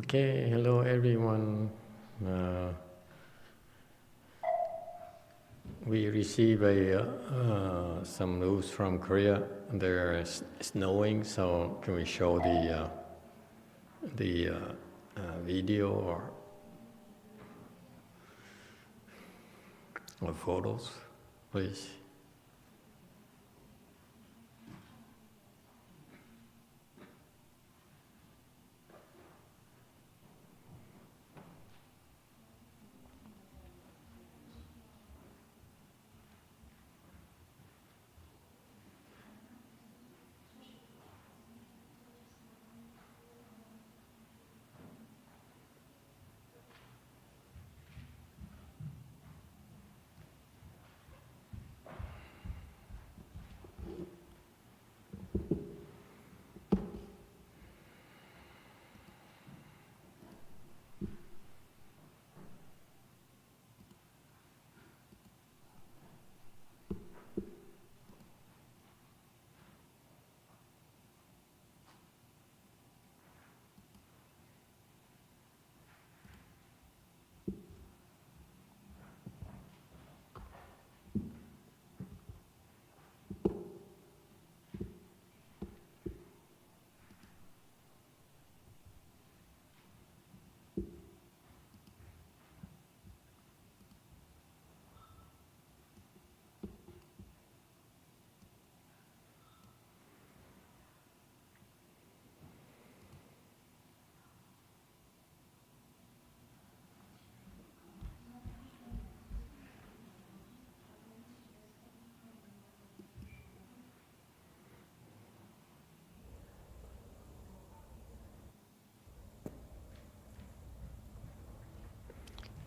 Okay, hello everyone. We receive some news from Korea. There's snowing, so can we show the video or photos, please?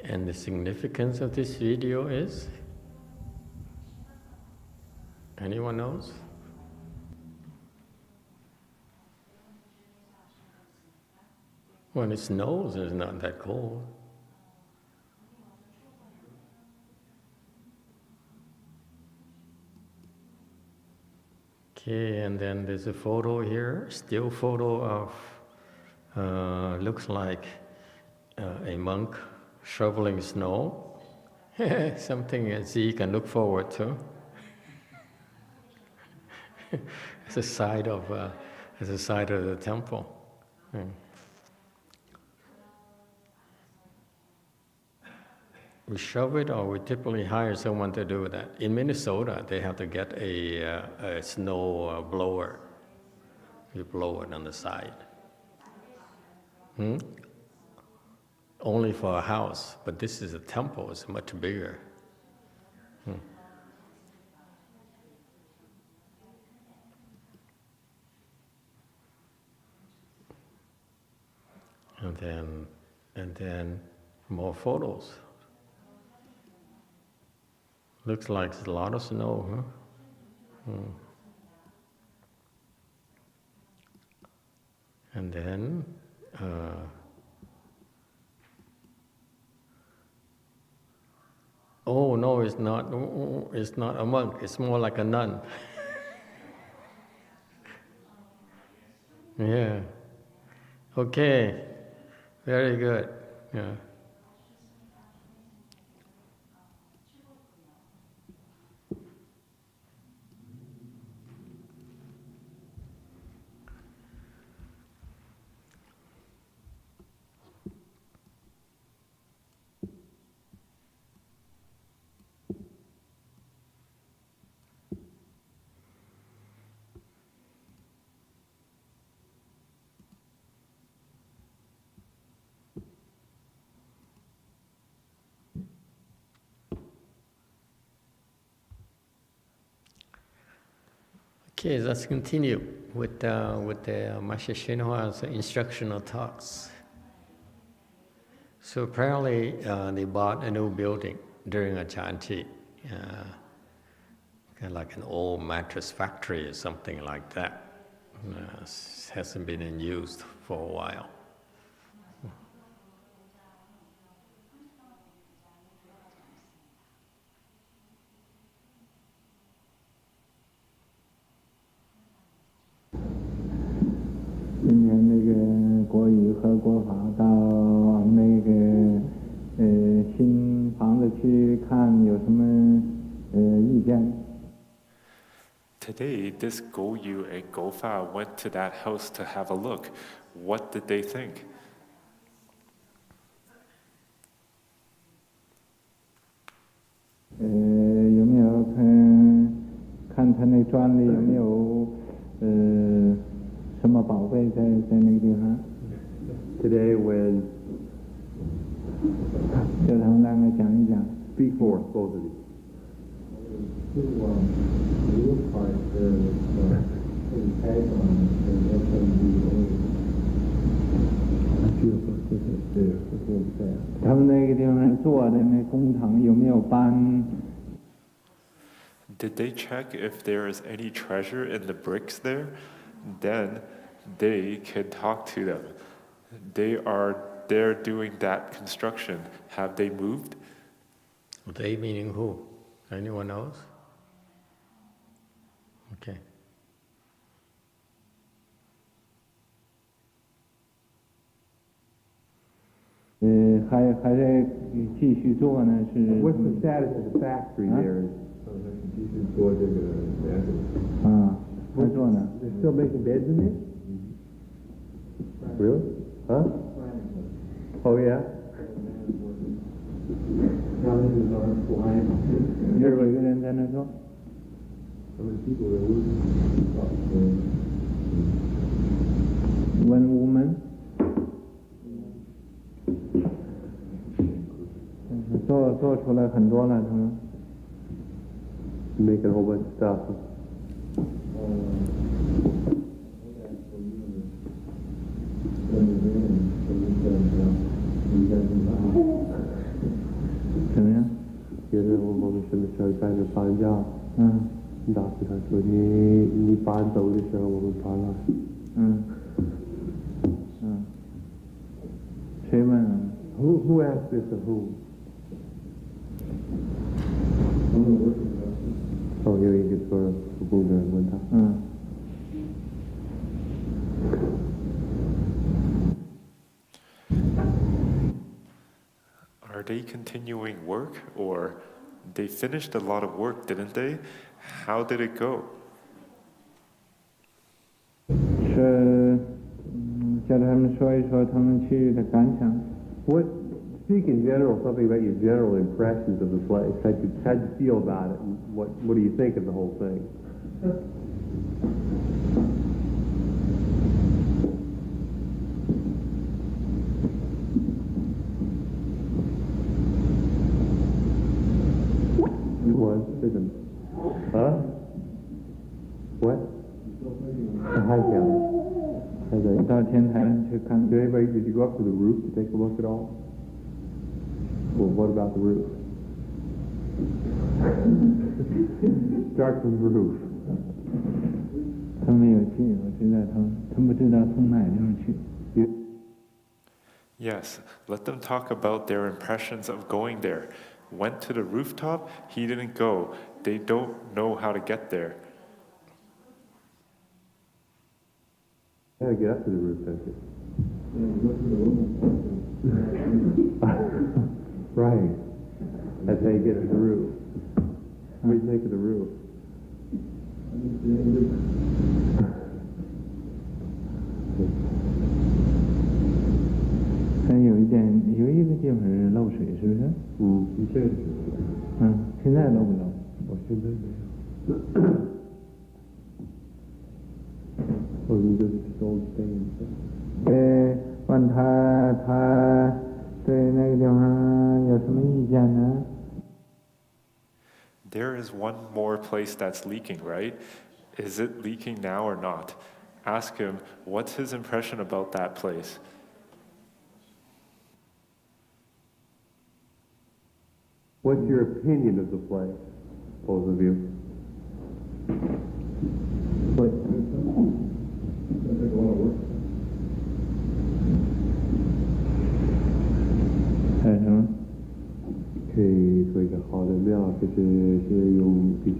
And the significance of this video is? Anyone knows? When it snows, it's not that cold. Okay, and then there's a photo here, still photo of, looks like a monk shoveling snow. Something Z can look forward to. It's a side of the temple. We shove it, or we typically hire someone to do that. In Minnesota, they have to get a snow blower. You blow it on the side. Only for a house, but this is a temple, it's much bigger. And then more photos. Looks like it's a lot of snow, huh? And then oh no, it's not a monk, it's more like a nun. Yeah. Okay. Very good. Yeah. Okay, let's continue with the Master Xinhua's instructional talks. So apparently they bought a new building during a Chanti, kind of like an old mattress factory or something like that. Hasn't been in use for a while. Today, this Go Yu and Go Fa went to that house to have a look. What did they think? 有没有看他那砖里有没有什么宝贝在那个地方 Today when 叫他们两个讲一讲 speak for both of you. Yeah. 他们那个地方做的那工厂有没有斑 Did they check if there is any treasure in the bricks there? Then they can talk to them. They are there doing that construction. Have they moved? They meaning who? Anyone else? Okay. 还在继续做呢是 What's the status of the factory there? 继续做这个还做呢 They're still making beds in there? Really? Huh? Oh yeah? 有几个人在那做 How many people are working? 文武门做出来很多了他们 Making a whole bunch of stuff. 怎么样接着我们什么时候在这搬家大师他说你搬走的时候我们搬了谁问 Who asked this of whom? 有一个说不公的人问他Are they continuing work, or they finished a lot of work, didn't they? How did it go? 是叫他们说一说他们去的感想 Speak in general, something about your general impressions of the place. How'd you feel about it? And what do you think of the whole thing? What? Huh? What? 还讲到天台去看 Did you go up to the roof to take a look at all? Well, what about the roof? Start from the roof. 他们没有去我知道他们不知道从哪地方去 Yes, let them talk about their impressions of going there. Went to the rooftop, he didn't go. They don't know how to get there. You gotta get up to the roof, don't you? Right. That's how you get to the roof. What do you think of the roof? 有一个地方是漏水是不是的确是现在漏不漏我现在没有我们就是收电问他对那个地方有什么意见呢 There is one more place that's leaking, right? Is it leaking now or not? Ask him, what's his impression about that place? What's your opinion of the place, both of you? What? 还有什么可以做一个好的庙，就是必须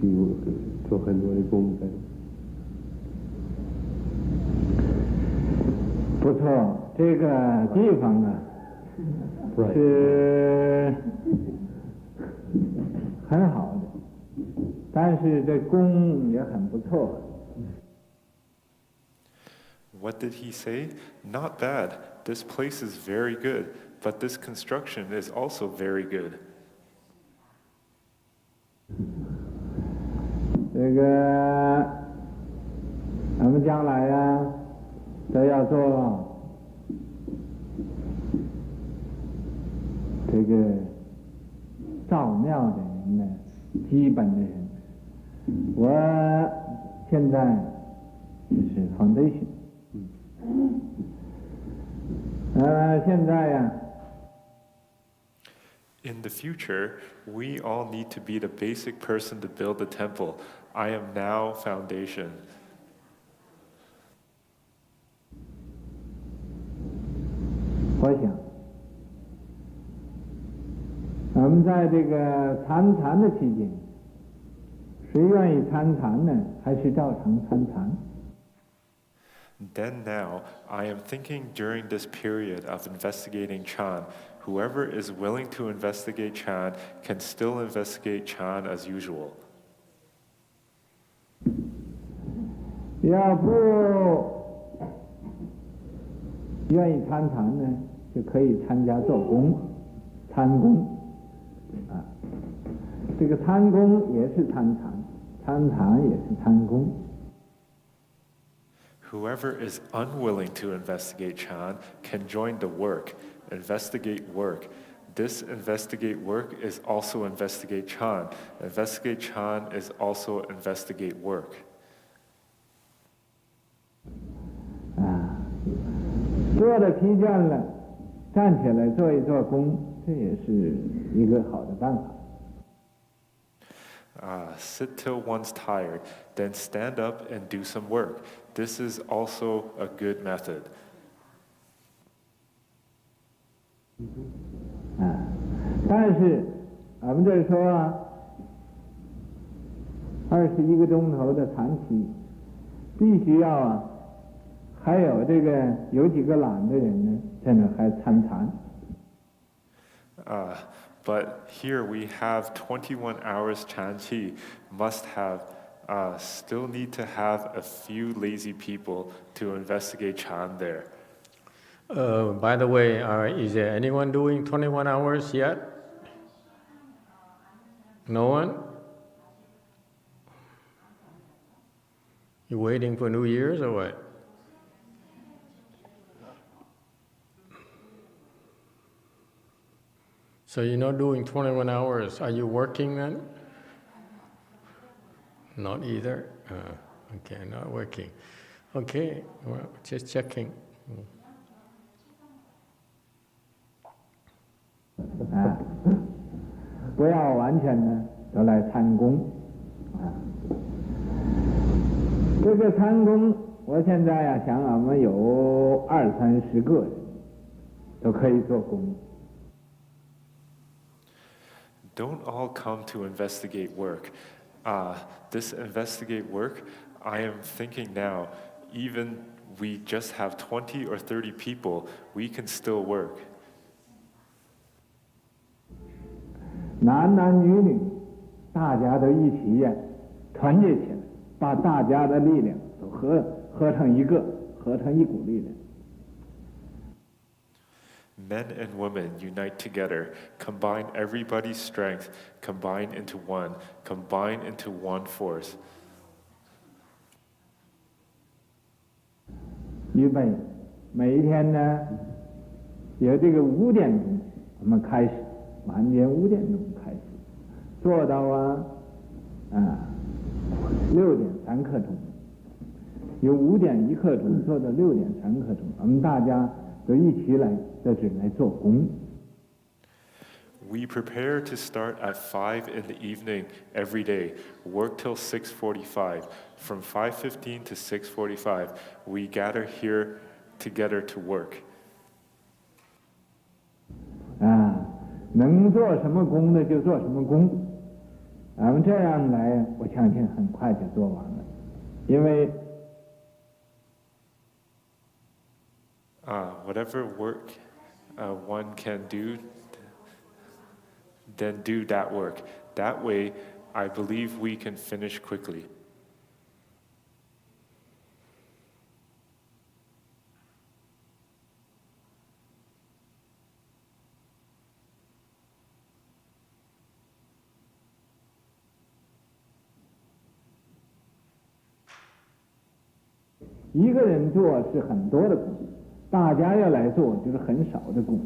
做很多的功德。不错，这个地方啊，是很好的，但是这工也很不错。What did he say? Not bad. This place is very good, but this construction is also very good. 这个我们将来啊，都要做这个造庙的人呢，基本的人。我现在就是 foundation。现在呀。In the future, we all need to be the basic person to build the temple. I am now foundation. 我想，我们在这个参禅的期间，谁愿意参禅呢？还是照常参禅。Then now, I am thinking during this period of investigating Chan, whoever is willing to investigate Chan can still investigate Chan as usual. 要不愿意参禅呢，就可以参加做工，参工啊。这个参工也是参禅，参禅也是参工。Whoever is unwilling to investigate Chan can join the work, investigate work. This investigate work is also investigate Chan. Investigate Chan is also investigate work. 做了疲倦了，站起来做一做功，这也是一个好的办法。Sit till one's tired, then stand up and do some work. This is also a good method. 但是我们这说21个钟头的禅期，必须要还有这个有几个懒的人呢，在那还参禅。But here we have 21 hours Chan Qi, must have, still need to have a few lazy people to investigate Chan there. By the way, is there anyone doing 21 hours yet? No one? You waiting for New Year's or what? So you're not doing 21 hours. Are you working then? Not either. Okay, not working. Okay, well, just checking. 不要完全呢都来参工。这个参工，我现在呀想，我们有20-30个人都可以做工。Don't all come to investigate work. This investigate work, I am thinking now, even we just have 20 or 30 people, we can still work. 男男女女，大家都一起呀，团结起来，把大家的力量都合成一个，合成一股力量。Men and women unite together, combine everybody's strength, combine into one force. 预备，每一天呢，有这个5点钟，我们开始，晚间5点钟开始，做到6点3刻钟，由5点1刻钟做到6点3刻钟，我们大家都一起来在这来做工。We prepare to start at 5 in the evening every day, work till 6:45. From 5:15 to 6:45, we gather here together to work. 能做什么工的就做什么工，我们这样来，我相信很快就做完了，因为whatever work one can do, then do that work. That way, I believe we can finish quickly. 一个人做是很多的功，大家要来做就是很少的功，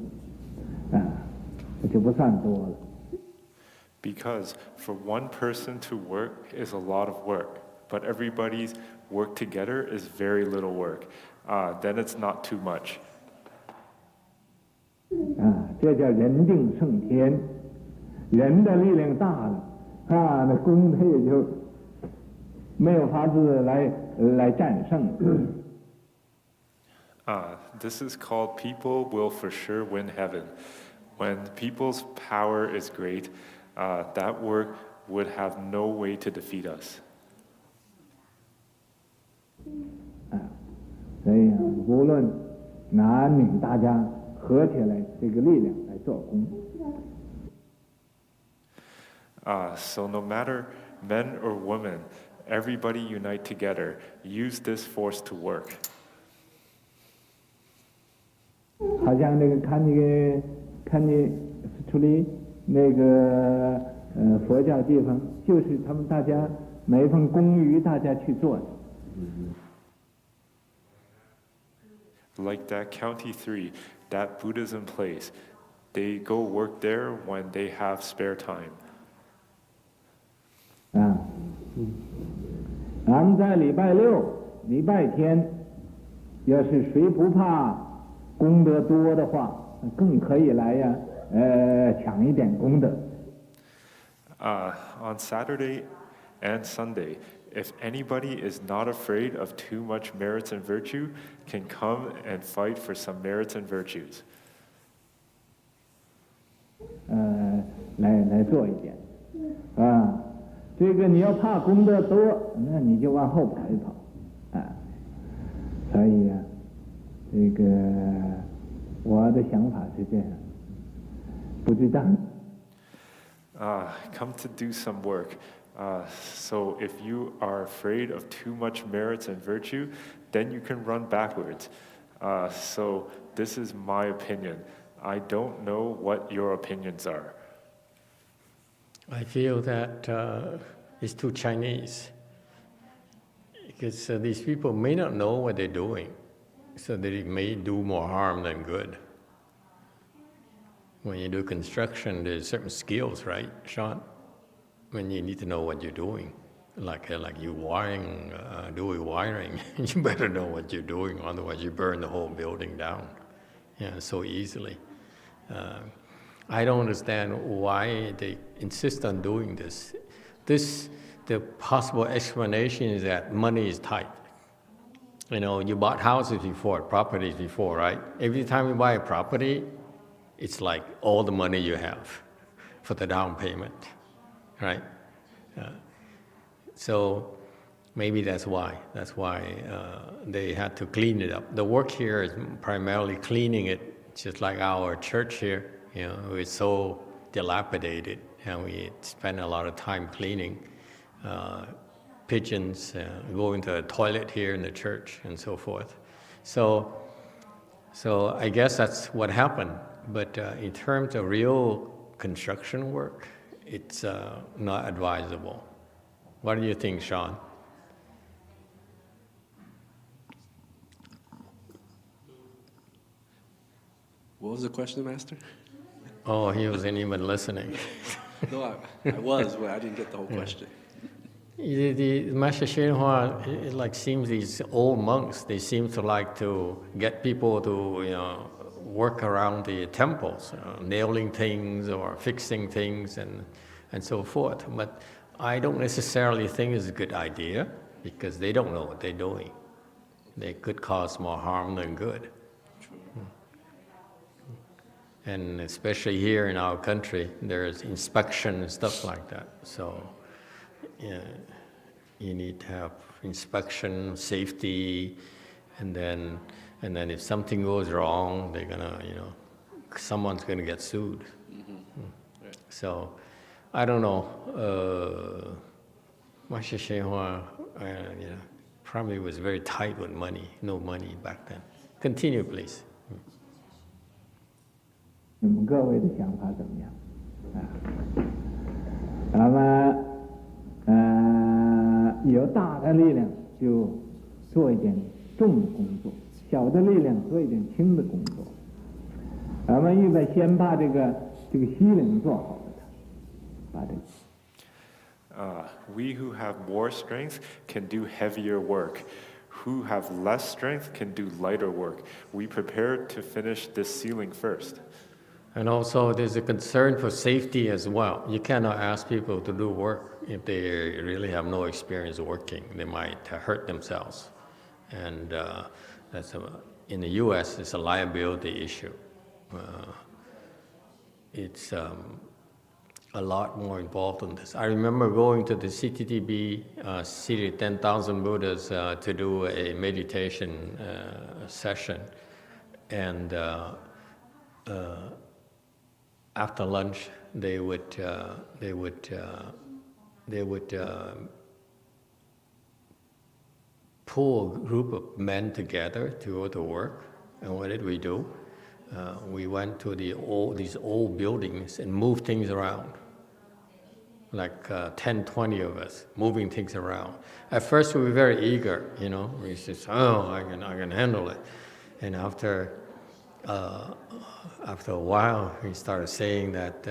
这就不算多了。Because for one person to work is a lot of work, but everybody's work together is very little work. Then it's not too much. 这叫人定胜天，人的力量大了，那功他也就没有法子来战胜。This is called people will for sure win heaven. When people's power is great, that work would have no way to defeat us. 所以无论男女，大家合起来这个力量来做功。So no matter men or women, everybody unite together, use this force to work. 好像那个看你处理那个佛教地方，就是他们大家每一份功于大家去做的。Like that County 3, that Buddhism place, they go work there when they have spare time. 俺们在礼拜六、礼拜天，要是谁不怕功德多的话，更可以来呀，抢一点功德。On Saturday and Sunday, if anybody is not afraid of too much merits and virtue, can come and fight for some merits and virtues. 来做一点，这个你要怕功德多，那你就往后跑一跑，所以这个我的想法是这样，不知道。Come to do some work. So if you are afraid of too much merits and virtue, then you can run backwards. So this is my opinion. I don't know what your opinions are. I feel that it's too Chinese. Because these people may not know what they're doing, so they may do more harm than good. When you do construction, there's certain skills, right, Sean? When you need to know what you're doing, like you wiring, doing wiring, you better know what you're doing, otherwise you burn the whole building down, so easily. I don't understand why they insist on doing this. The possible explanation is that money is tight. You know, you bought houses before, properties before, right? Every time you buy a property, it's like all the money you have for the down payment, right? So maybe that's why. That's why they had to clean it up. The work here is primarily cleaning it, just like our church here. You know, it's so dilapidated, and we spend a lot of time cleaning. Pigeons going to the toilet here in the church and so forth. So I guess that's what happened. But in terms of real construction work, it's not advisable. What do you think, Sean? What was the question, Master? Oh, he wasn't even listening. No, I was, but I didn't get the whole question. The Master YongHua, it like seems these old monks, they seem to like to get people to, work around the temples, nailing things or fixing things and so forth. But I don't necessarily think it's a good idea because they don't know what they're doing. They could cause more harm than good. And especially here in our country, there's inspection and stuff like that. So you need to have inspection, safety, and then if something goes wrong, they're gonna, someone's gonna get sued. Mm-hmm. Right. So I don't know. Master YongHua, probably was very tight with money. No money back then. Continue, please. 你们各位的想法怎么样？那么，有大的力量就做一点重的工作，小的力量做一点轻的工作。我们预备先把这个西领做好了，把这个。We who have more strength can do heavier work. Who have less strength can do lighter work. We prepare to finish this ceiling first. And also, there's a concern for safety as well. You cannot ask people to do work if they really have no experience working. They might hurt themselves. And in the U.S., it's a liability issue. It's a lot more involved in this. I remember going to the CTTB City 10,000 Buddhas to do a meditation session, and after lunch they would pull a group of men together to go to work. And what did we do? We went to these old buildings and moved things around. Like 10, 20 of us moving things around. At first we were very eager, We said, I can handle it. And after a while, we started saying that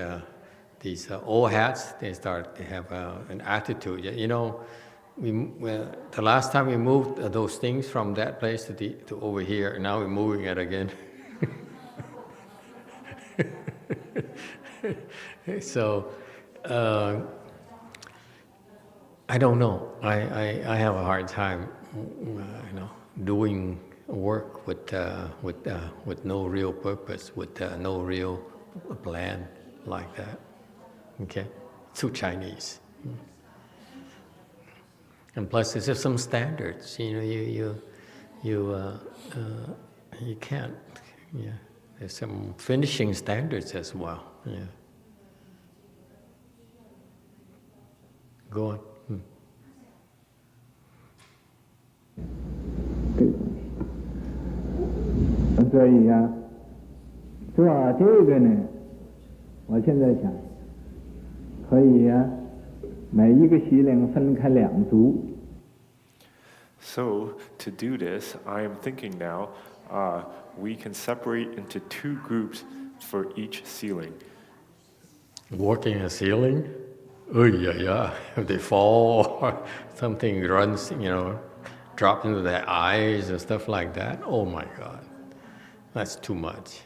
these old hats, they have an attitude. The last time we moved those things from that place to over here, and now we're moving it again. So, I don't know. I have a hard time, doing work with no real purpose, with no real plan like that. Okay, too Chinese. And plus, there's some standards. You can't. Yeah, there's some finishing standards as well. Yeah. Go on. 所以做这个呢，我现在想，可以每一个席领分开2组。So to do this, I am thinking now, we can separate into 2 groups for each ceiling. Working a ceiling? Oh yeah. If they fall or something runs, drop into their eyes and stuff like that. Oh my God, that's too much.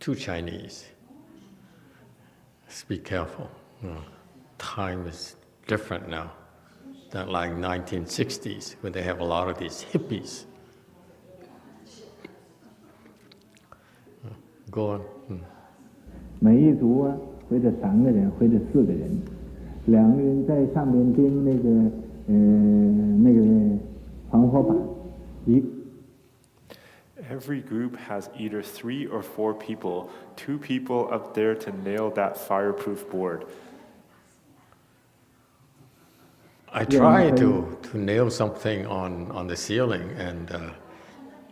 Too Chinese. Let's be careful. Time is different now. Not like 1960s, where they have a lot of these hippies. Go on. 每一组或者3个人或者4个人，2个人在上面钉那个防火板。Every group has either 3 or 4 people, 2 people up there to nail that fireproof board. I tried to nail something on the ceiling and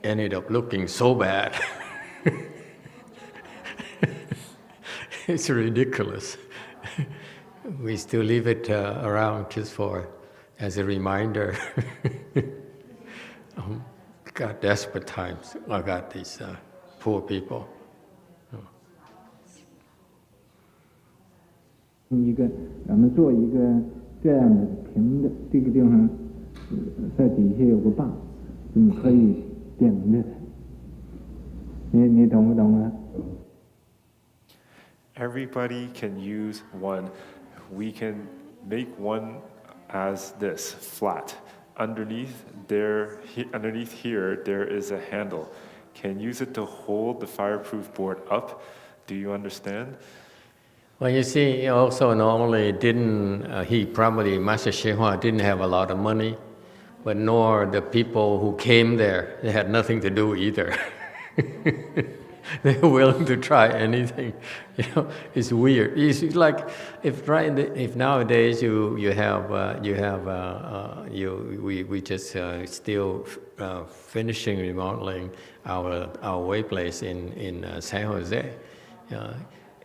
ended up looking so bad. It's ridiculous. We still leave it around just as a reminder. Got desperate times. I got these poor people. 咱们做一个这样的平的，这个地方在底下有个棒，可以顶着它。你懂不懂啊？ Everybody can use one. We can make one as this, flat. Underneath here, there is a handle. Can use it to hold the fireproof board up. Do you understand? Well, you see, also normally Master YongHua didn't have a lot of money, but nor the people who came there. They had nothing to do either. They're willing to try anything. It's weird. It's like if nowadays we just still finishing remodeling our way place in San Jose.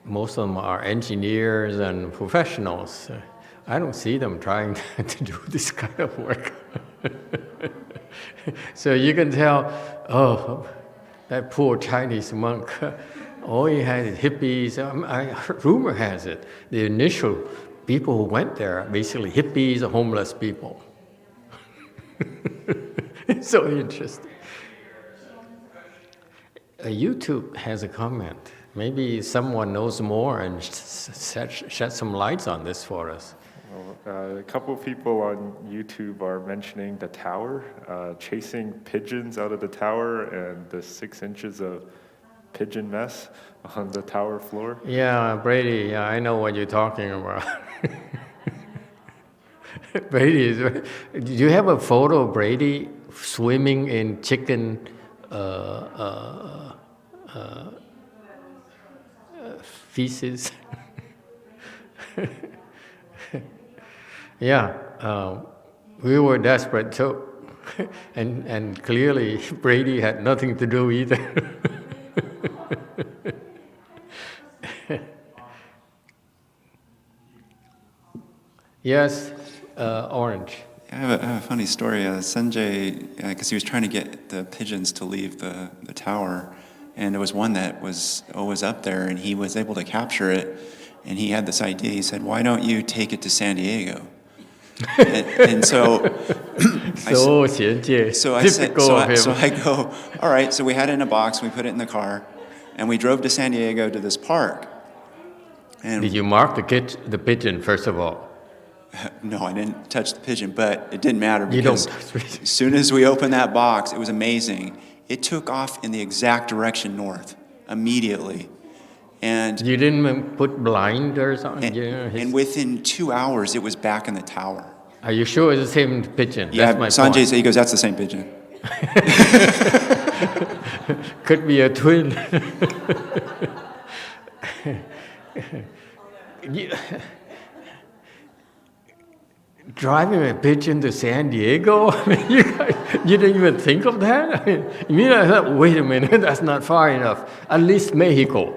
Most of them are engineers and professionals. I don't see them trying to do this kind of work. So you can tell, that poor Chinese monk, all he had is hippies. Rumor has it, the initial people who went there are basically hippies, homeless people. It's so interesting. YouTube has a comment. Maybe someone knows more and shed some lights on this for us. A couple of people on YouTube are mentioning the tower, chasing pigeons out of the tower and the 6 inches of pigeon mess on the tower floor. Yeah, Brady, I know what you're talking about. Brady do you have a photo of Brady swimming in chicken feces? Yeah, we were desperate too, and clearly Brady had nothing to do either. Yes, Orange. I have a funny story. Sanjay, because he was trying to get the pigeons to leave the tower, and there was one that was always up there, and he was able to capture it, and he had this idea. He said, "Why don't you take it to San Diego?" and so I go, all right, so we had it in a box, we put it in the car, and we drove to San Diego to this park. And did you mark the pigeon, first of all? No, I didn't touch the pigeon, but it didn't matter because as soon as we opened that box, it was amazing. It took off in the exact direction north, immediately. And you didn't put blinders on? And within 2 hours, it was back in the tower. Are you sure it's the same pigeon? Yeah, that's my Sanjay point. said, he goes, that's the same pigeon. Could be a twin. Driving a pigeon to San Diego? I mean, you didn't even think of that? I mean, I thought, wait a minute, that's not far enough. At least Mexico.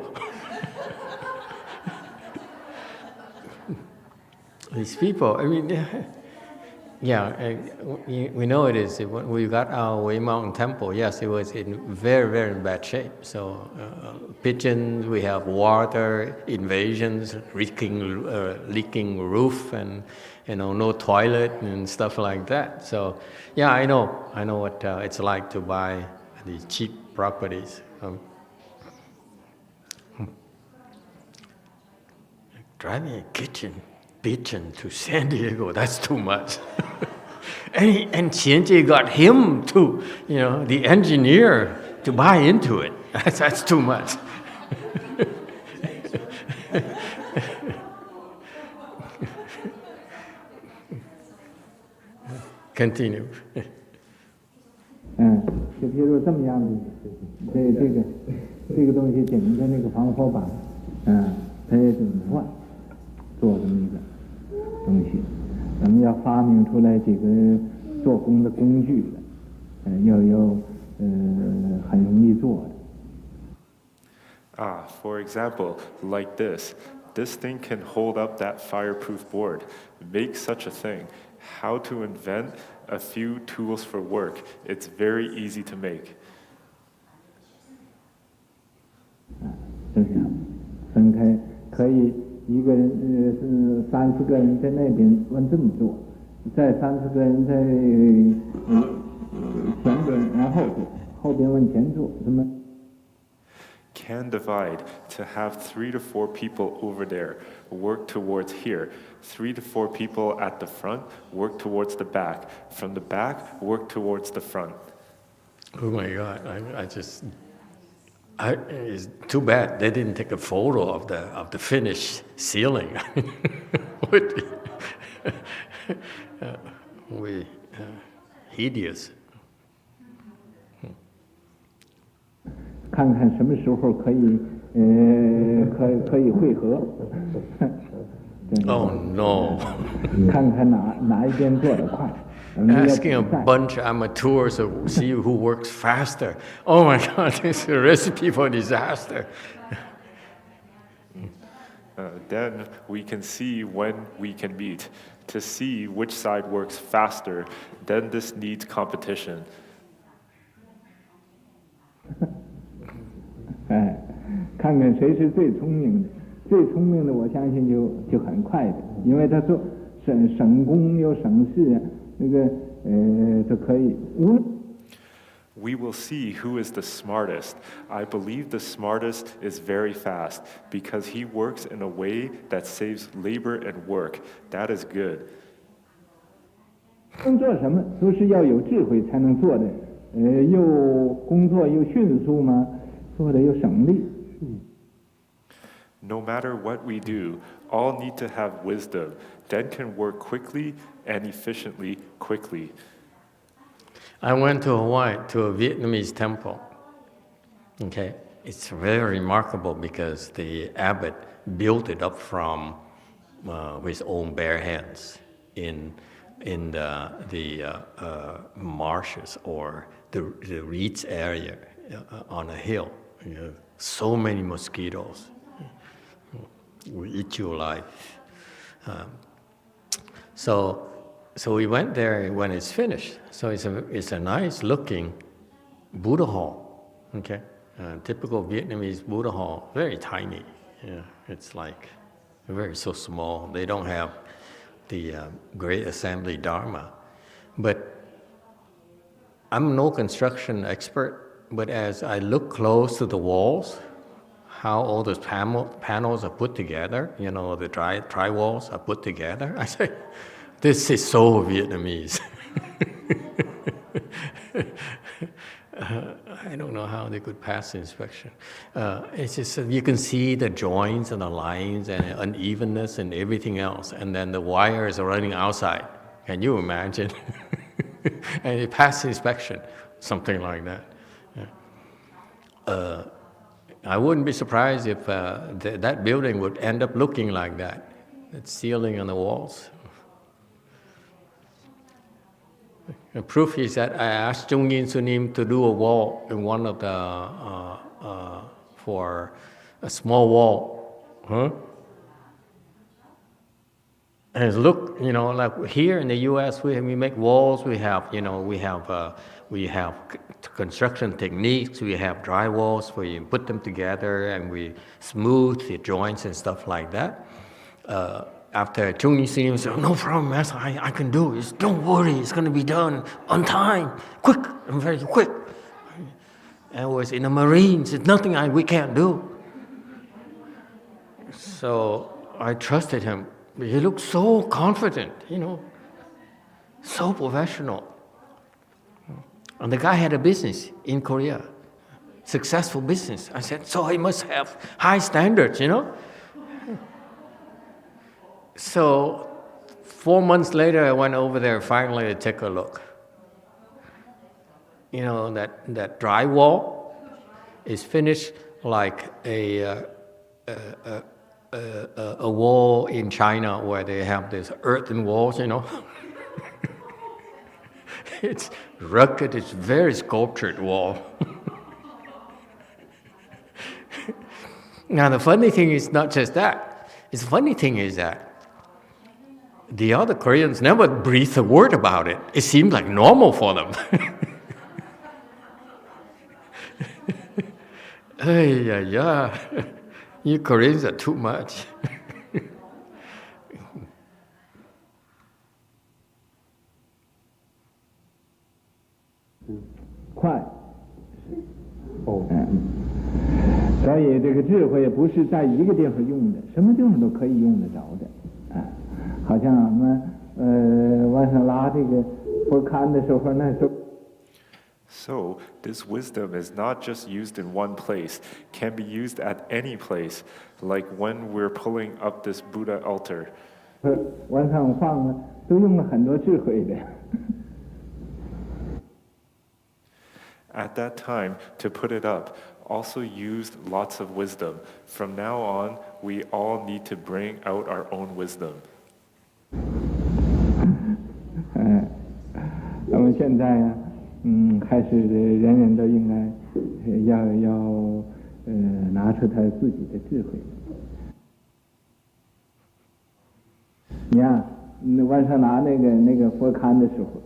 These people, I mean, we know it is. When we got our Way Mountain Temple, yes, it was in very, very bad shape. So pigeons, we have water invasions, leaking roof, and no toilet and stuff like that. So yeah, I know what it's like to buy these cheap properties. Driving a pigeon to San Diego, that's too much. and Qianjie got him to, the engineer, to buy into it. That's too much. Continue. 就譬如这么样的事情，这个东西顶着那个防火板，它也就没换，做这么一个东西。咱们要发明出来几个做工的工具来，要很容易做的。For example, like this. This thing can hold up that fireproof board. Make such a thing. How to invent a few tools for work. It's very easy to make. 就这样分开，可以一个人是3-4个人在那边往这么做，再3-4个人在前边往后做，后边往前做，这么。Can divide to have 3 to 4 people over there work towards here. 3 to 4 people at the front work towards the back. From the back, work towards the front. Oh my God! It's too bad they didn't take a photo of the finished ceiling. Hideous. 看看什么时候可以可以会合。Oh no! 看看哪一边做得快。Asking a bunch of amateurs to see who works faster. Oh my God, this is a recipe for disaster. Then we can see when we can meet. To see which side works faster, then this needs competition. 看看谁是最聪明的，最聪明的我相信就很快的，因为他说省工又省事，那个就可以。We will see who is the smartest. I believe the smartest is very fast because he works in a way that saves labor and work. That is good. 工作什么都是要有智慧才能做的，又工作又迅速嘛，做的又省力。No matter what we do, all need to have wisdom, then can work quickly and efficiently quickly. I went to Hawaii to a Vietnamese temple. Okay, it's very remarkable because the abbot built it up from his own bare hands in the marshes or the reeds area on a hill. You know, so many mosquitoes will eat you alive. So we went there when it's finished. So it's a nice looking Buddha hall, okay? Typical Vietnamese Buddha hall, very tiny. Yeah, it's like so small. They don't have the Great Assembly Dharma. But I'm no construction expert, but as I look close to the walls, how all those panels are put together, you know, the tri walls are put together, I say, this is so Vietnamese. I don't know how they could pass the inspection. It's just you can see the joints and the lines and unevenness and everything else, and then the wires are running outside. Can you imagine? And it passed the inspection, something like that. Yeah. I wouldn't be surprised if that building would end up looking like that. That ceiling and the walls. The proof is that I asked Jungin Sunim to do a wall in one of the, for a small wall. Huh? And look, you know, like here in the U.S., we make walls. We have, you know, we have construction techniques. We have dry walls where you put them together and we smooth the joints and stuff like that. After Chung Yin said, no problem, Master, I can do it. Don't worry, it's going to be done on time, quick, and very quick. And I was in the Marines, it's nothing we can't do. So I trusted him. He looked so confident, you know, so professional. And the guy had a business in Korea, successful business. I said, so he must have high standards, you know. So 4 months later, I went over there finally to take a look. You know, that drywall is finished like a wall in China where they have this earthen walls, you know. It's rugged, it's very sculptured wall. Now the funny thing is not just that. The funny thing is that the other Koreans never breathed a word about it. It seemed like normal for them. Yeah. You Koreans are too much. 快，所以这个智慧不是在一个地方用的，什么地方都可以用得着的，好像我们往上拉这个不看的时候，那时候。So, this wisdom is not just used in one place, can be used at any place, like when we're pulling up this Buddha altar. 往上放呢，都用了很多智慧的。At that time, to put it up, also used lots of wisdom. From now on, we all need to bring out our own wisdom. 那么现在呀，还是人人都应该要拿出他自己的智慧。你看，晚上拿那个佛龛的时候，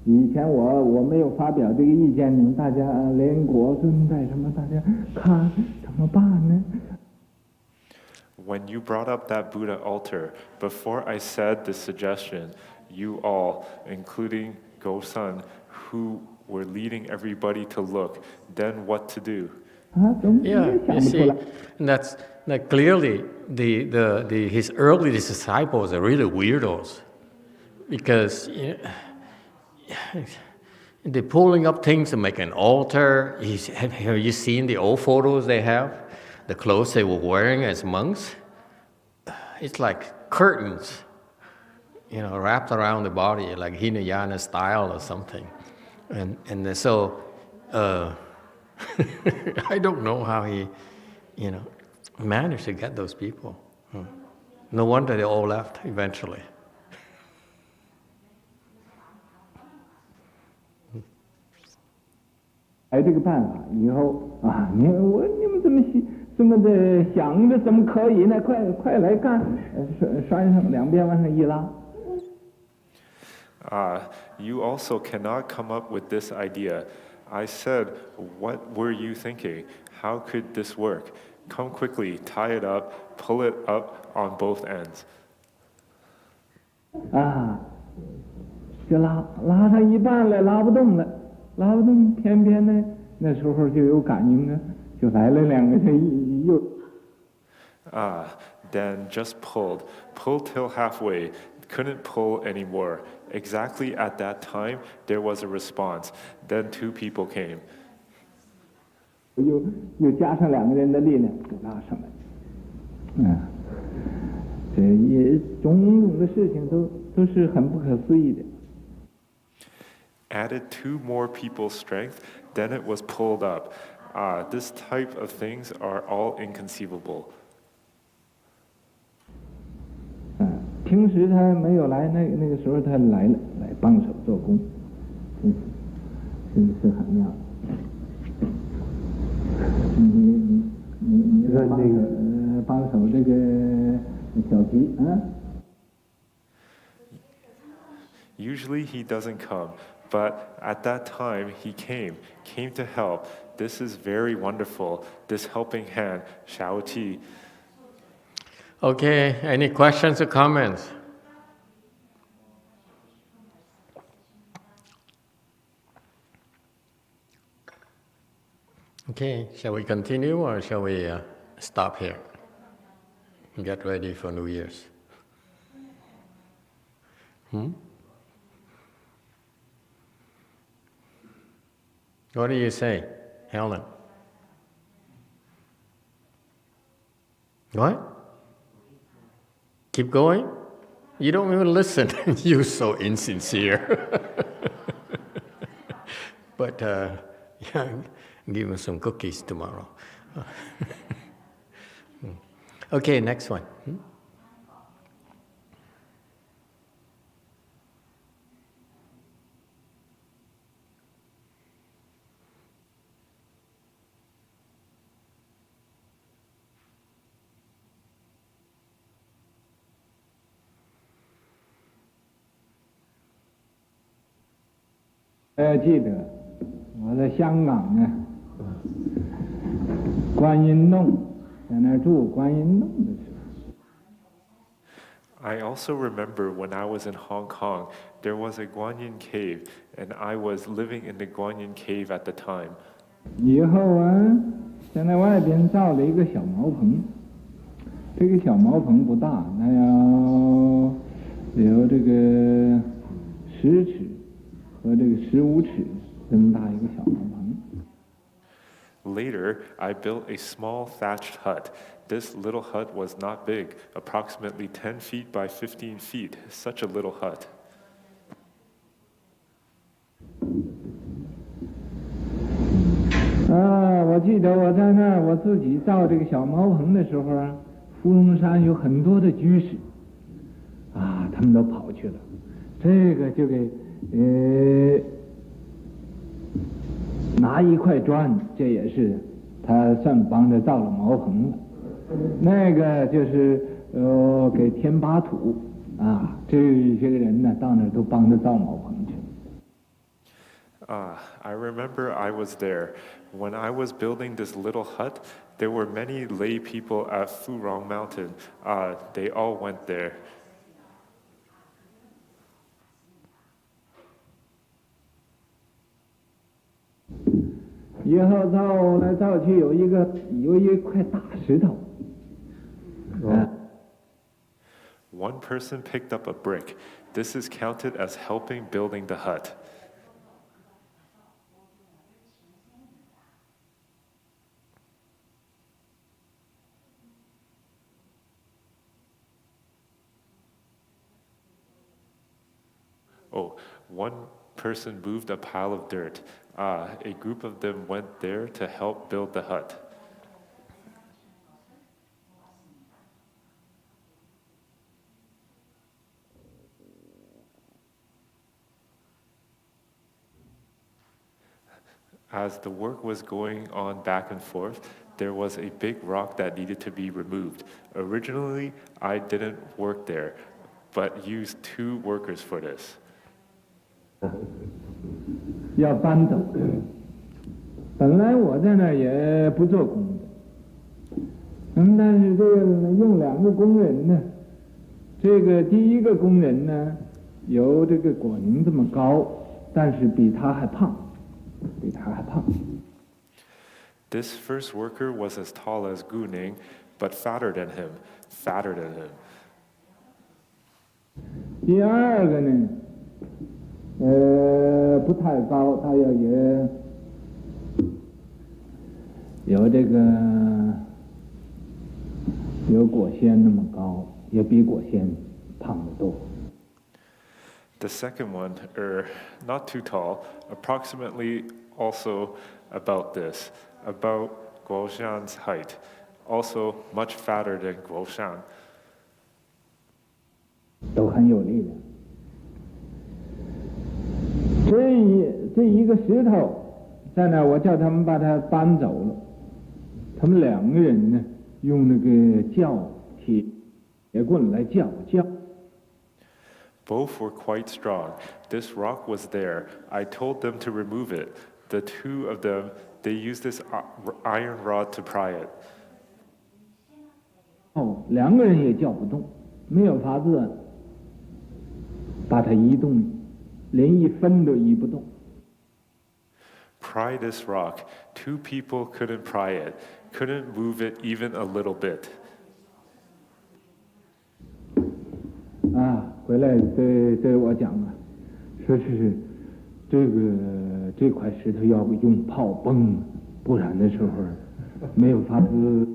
以前我没有发表这个意见，大家连国尊带什么，大家看怎么办呢？ When you brought up that Buddha altar, before I said the suggestion, you all, including Go-san, who were leading everybody to look, then what to do? Yeah, you see, that's clearly his early disciples are really weirdos, because they're pulling up things to make an altar. Have you seen the old photos they have? The clothes they were wearing as monks? It's like curtains, wrapped around the body, like Hinayana style or something. And so, I don't know how he, managed to get those people. No wonder they all left eventually. 这个办法以后啊，你们这么的想着怎么可以呢？快来干！拴上两边往上一拉。You also cannot come up with this idea. I said, what were you thinking? How could this work? Come quickly, tie it up, pull it up on both ends. 就拉上一半了，拉不动了，偏偏呢，那时候就有感应啊，就来了两个人又。Then just pulled till halfway, couldn't pull anymore. Exactly at that time, there was a response. Then two people came. 又加上两个人的力量，就拉上来。这也种种的事情都是很不可思议的。Added two more people's strength, then it was pulled up. This type of things are all inconceivable. 平时他没有来，那个时候他来了，来帮手做工，真是很妙。你帮手这个小吉啊。Usually he doesn't come, but at that time he came to help. This is very wonderful. This helping hand, Shao Qi. Okay, any questions or comments? Okay, shall we continue or shall we stop here and get ready for New Year's? What do you say, Helen? What? Keep going? You don't even listen. You're so insincere. But give us some cookies tomorrow. Okay, next one. I 记得我在香港啊，观音洞在那儿住观音洞的时候。 I also remember when I was in Hong Kong, there was a Guanyin cave, and I was living in the Guanyin cave at the time. 以后啊，在那外边造了一个小茅棚，这个小茅棚不大，那要有这个10尺。 和这个15尺这么大一个小茅棚。Later, I built a small thatched hut. This little hut was not big, approximately 10 feet by 15 feet. Such a little hut. 我我记得我在那儿我自己造这个小茅棚的时候啊，芙蓉山有很多的居士，啊，他们都跑去了，这个就给拿一块砖，这也是他算帮着造了茅棚了。那个就是给填把土啊，这些个人呢到那儿都帮着造茅棚去。I remember I was there. When I was building this little hut, there were many lay people at Furong Mountain. They all went there. 以后造来造去有一块大石头。One person picked up a brick. This is counted as helping building the hut. Oh, one person moved a pile of dirt. A group of them went there to help build the hut. As the work was going on back and forth, there was a big rock that needed to be removed. Originally, I didn't work there, but used 2 workers for this. 要搬走，本来我在那儿也不做工的，但是这个用2个工人呢，这个第一个工人呢，有这个果宁这么高，但是比他还胖。This first worker was as tall as Guning, but fatter than him. 第二个呢，不太高，大约也有这个有果仙那么高，也比果仙胖得多。The second one, not too tall, approximately also about this, about Guoshan's height, also much fatter than Guoshan. 都很有力量。这一个石头在那儿，我叫他们把它搬走了。他们2个人呢，用那个铁棍来叫。Both were quite strong. This rock was there. I told them to remove it. The 2 of them, they used this iron rod to pry it. 2个人也叫不动，没有法子把它移动，连1分都移不动。Pry this rock. 2 people couldn't pry it, couldn't move it even a little bit. 回来对我讲啊，说是这块石头要用炮崩，不然的时候没有法子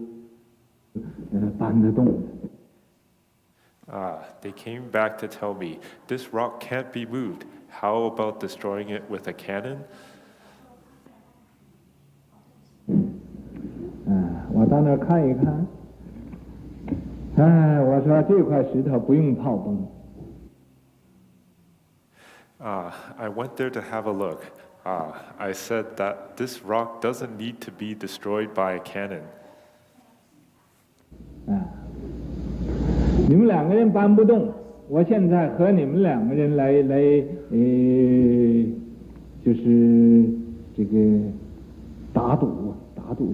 搬得动的。They came back to tell me, this rock can't be moved. How about destroying it with a cannon? 我到那儿看一看。我说这块石头不用炮崩。I went there to have a look. I said that this rock doesn't need to be destroyed by a cannon. 你们2个人搬不动，我现在和你们2个人来就是这个打赌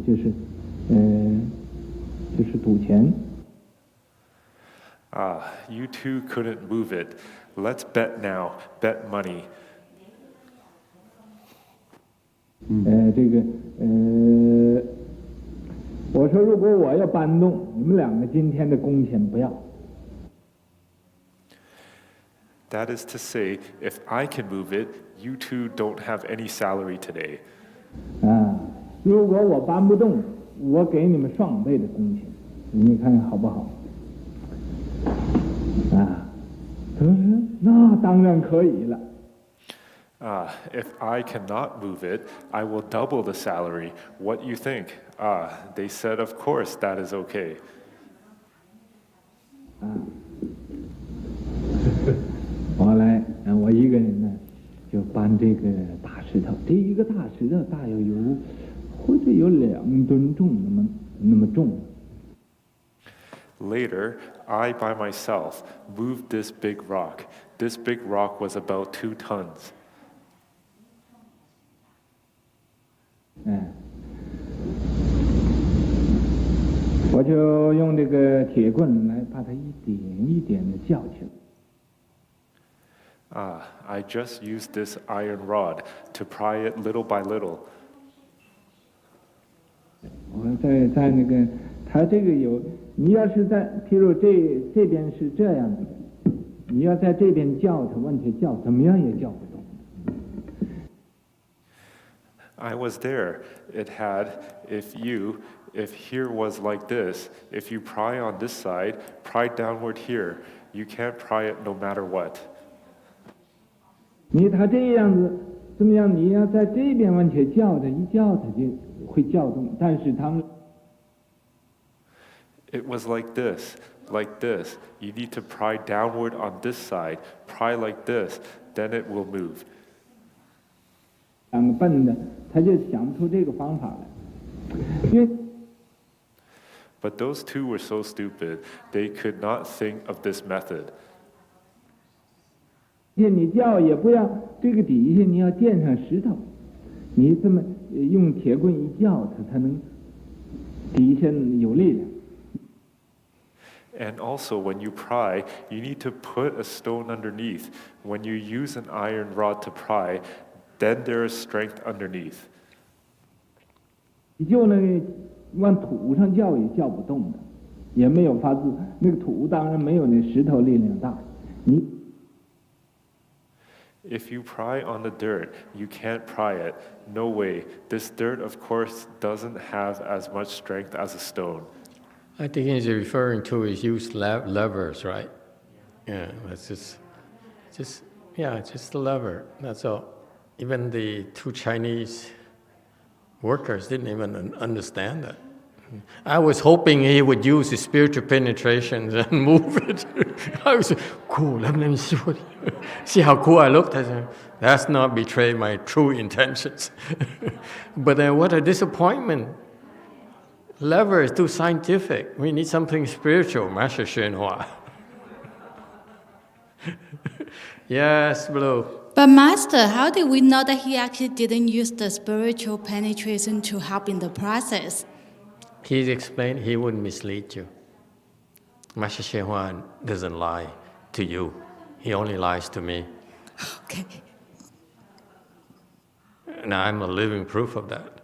就是赌钱。You 2 couldn't move it. Let's bet now. Bet money. 我说如果我要搬动，你们2个今天的工钱不要。That is to say, if I can move it, you 2 don't have any salary today. 如果我搬不动，我给你们2倍的工钱，你看好不好？他说那当然可以了。If I cannot move it, I will double the salary. What you think? They said, of course, that is okay. 我一个人呢，就搬这个大石头。这一个大石头大约或者有2吨重，那么重。Later, I by myself moved this big rock. This big rock was about 2 tons. 我就用这个铁棍来把它一点一点的撬起来。I just used this iron rod to pry it little by little. 我在那个，它这个你要是在，譬如这边是这样子的，你要在这边撬它，问题撬怎么样也撬不动。I was there. It had, if here was like this, if you pry on this side, pry downward here, you can't pry it no matter what. 它这样子怎么样？你要在这边往前撬它，一撬它就会撬动。但是他们 It was like this, like this. You need to pry downward on this side, pry like this, then it will move. 2个笨的，他就想不出这个方法来，因为 But those 2 were so stupid, they could not think of this method. 你撬也不要这个底下你要垫上石头，你这么用铁棍一撬它，才能底下有力量。And also, when you pry, you need to put a stone underneath. When you use an iron rod to pry, then there is strength underneath. 你就那个往土上撬也撬不动的，也没有法子。那个土当然没有那石头力量大。If you pry on the dirt, you can't pry it. No way. This dirt, of course, doesn't have as much strength as a stone. I think he's referring to his used levers, right? Yeah, that's just the lever. That's all. Even the 2 Chinese workers didn't even understand that. I was hoping he would use his spiritual penetration and move it. I was cool. Let me see how cool I looked. I said, that's not betray my true intentions. But then, what a disappointment! Lever is too scientific. We need something spiritual, Master YongHua. Yes, Blue. But Master, how did we know that he actually didn't use the spiritual penetration to help in the process? He's explained he wouldn't mislead you. Master YongHua doesn't lie to you. He only lies to me. Okay. And I'm a living proof of that.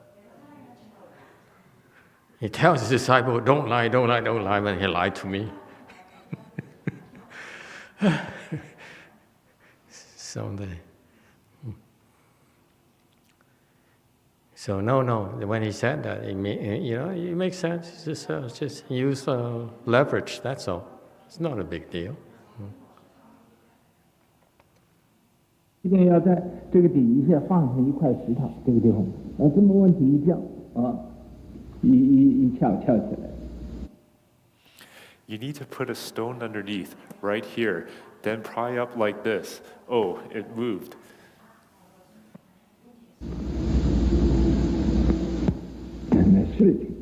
He tells his disciple, don't lie, don't lie, don't lie, but he lied to me. So no. When he said that, it makes sense. Just use leverage. That's all. It's not a big deal. 一定要在这个底下放上一块石头，这个地方，这么问题一叫一翘起来。You need to put a stone underneath, right here, then pry up like this. Oh, it moved. 那事情，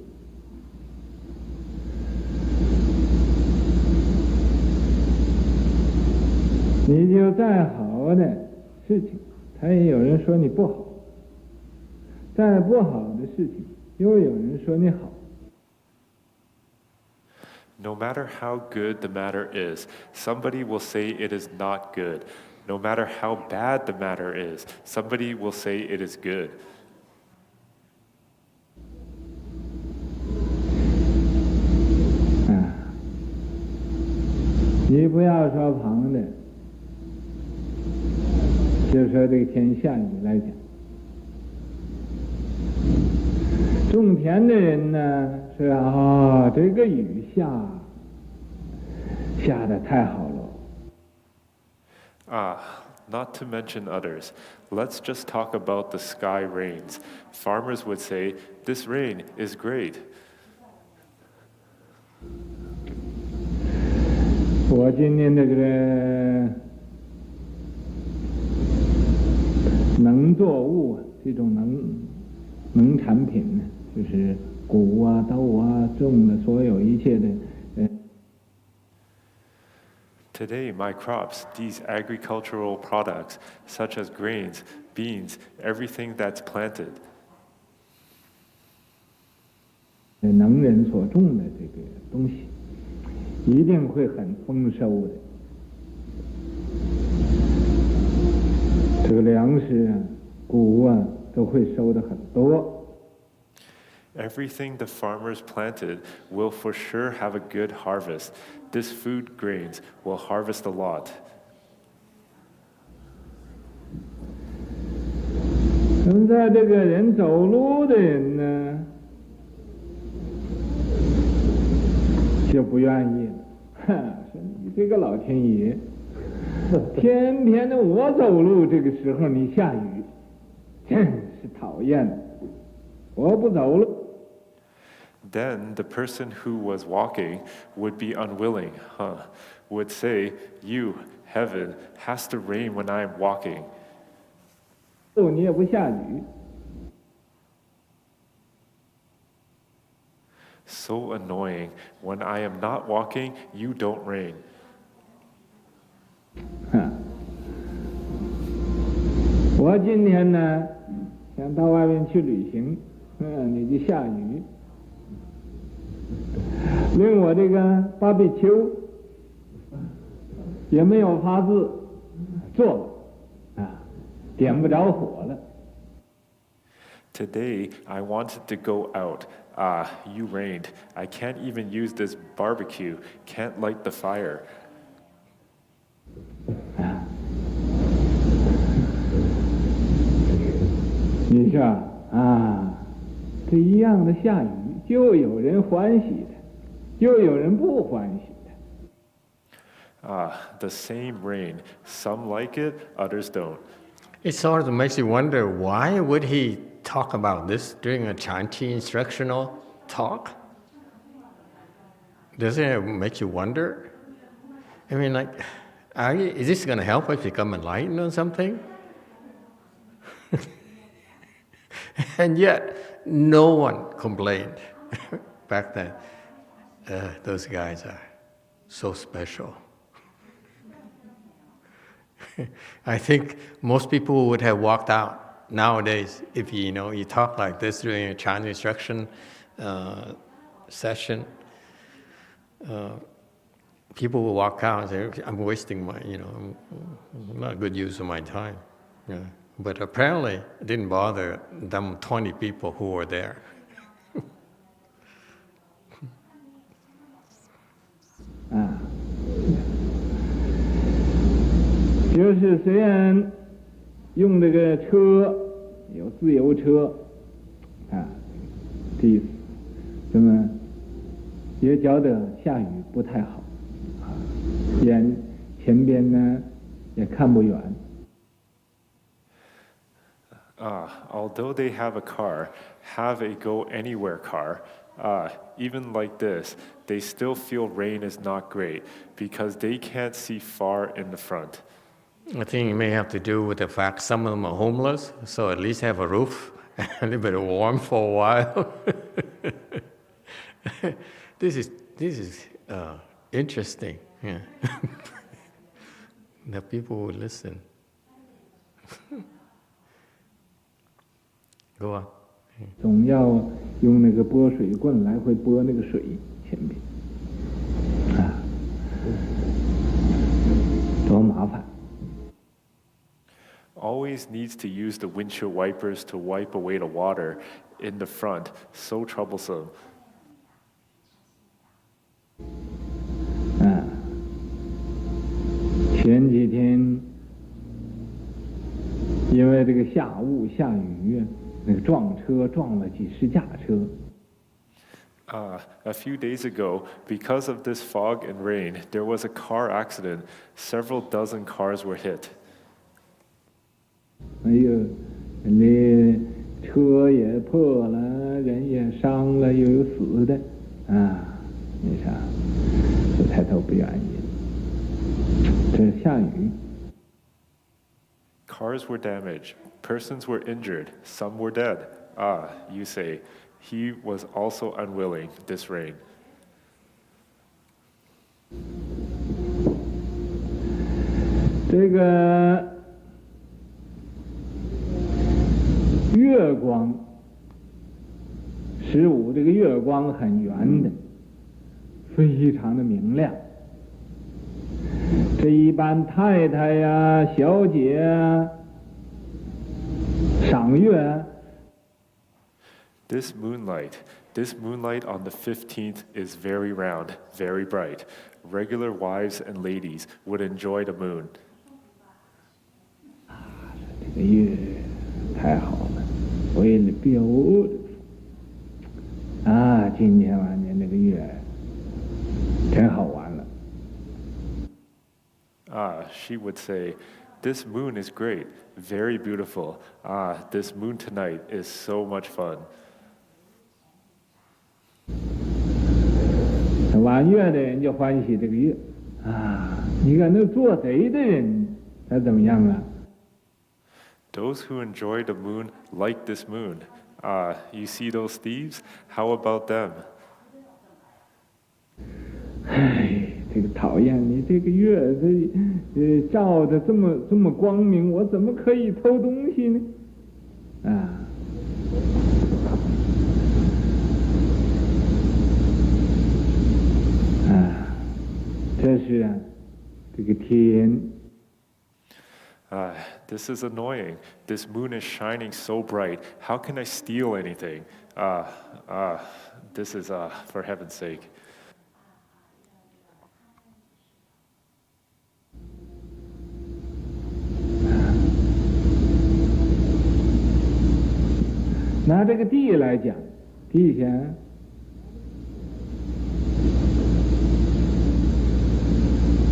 你就再好的事情，他也有人说你不好；再不好的事情，又有人说你好。No matter how good the matter is, somebody will say it is not good. No matter how bad the matter is, somebody will say it is good. 你不要说旁的，就说这个天下雨来讲，种田的人呢是这个雨下得太好了。not to mention others. Let's just talk about the sky rains. Farmers would say, "This rain is great." 我今年这个农作物这种农产品呢，就是谷啊、豆啊种的所有一切的。Today, my crops, these agricultural products, such as grains, beans, everything that's planted. 能人所种的这个东西，一定会很丰收的。这个粮食啊、谷啊都会收的很多。Everything the farmers planted will for sure have a good harvest. This food grains will harvest a lot. 现在这个人走路的人呢，就不愿意了。说你这个老天爷，天天的我走路这个时候你下雨，真是讨厌！我不走了。Then the person who was walking would be unwilling, would say, "You, heaven, has to rain when I am walking." 你也不下雨。So annoying. When I am not walking, you don't rain. 我今天呢，想到外面去旅行，你就下雨。令我这个芭比丘也没有法子做啊，点不着火了。Today, I wanted to go out. You rained. I can't even use this barbecue. Can't light the fire. 你说啊，这一样的下雨，就有人欢喜的，又有人不欢喜的。The same rain. Some like it, others don't. It sort of makes you wonder, why would he talk about this during a Chanti instructional talk? Doesn't it make you wonder? I mean, like, is this going to help us become enlightened or something? And yet, no one complained back then. Those guys are so special. I think most people would have walked out nowadays if you talk like this during a Chinese instruction session. People will walk out and say, "I'm wasting my, not good use of my time." Yeah. But apparently, it didn't bother them 20 people who were there. 就是虽然用这个车有自由车这意思，那么也觉得下雨不太好前边呢也看不远。Although they have a car, have a go-anywhere car, even like this, they still feel rain is not great because they can't see far in the front. I think it may have to do with the fact some of them are homeless, so at least have a roof and a little bit of warm for a while. This is interesting. Yeah. The people will listen. Go on. 总要用那个拨水棍来回拨那个水前边，多麻烦。Always needs to use the windshield wipers to wipe away the water in the front. So troublesome. 前几天因为这个下雾下雨，那个撞车撞了几十架车。A few days ago, because of this fog and rain, there was a car accident. Several dozen cars were hit. 哎呦，那车也破了，人也伤了，又有死的，啊，你想，这才都不愿意。这下雨。Cars were damaged, persons were injured, some were dead. Ah, you say, he was also unwilling, this rain. 这个月光15这个月光很圆的，非常的明亮。这一般太太呀、小姐啊、赏月。This moonlight on the 15th is very round, very bright. Regular wives and ladies would enjoy the moon. 这个月太好了，为了表啊，今天晚上这个月真好玩了。Ah, she would say, this moon is great, very beautiful. Ah, this moon tonight is so much fun. 玩月的人就欢喜这个月啊！你看那做贼的人，他怎么样啊？ Those who enjoy the moon like this moon. Ah, you see those thieves? How about them? 唉，这个讨厌你这个月，照的这么光明，我怎么可以偷东西呢？啊！这是啊，这个天。This is annoying. This moon is shining so bright. How can I steal anything? This is, for heaven's sake. 拿这个地来讲，地下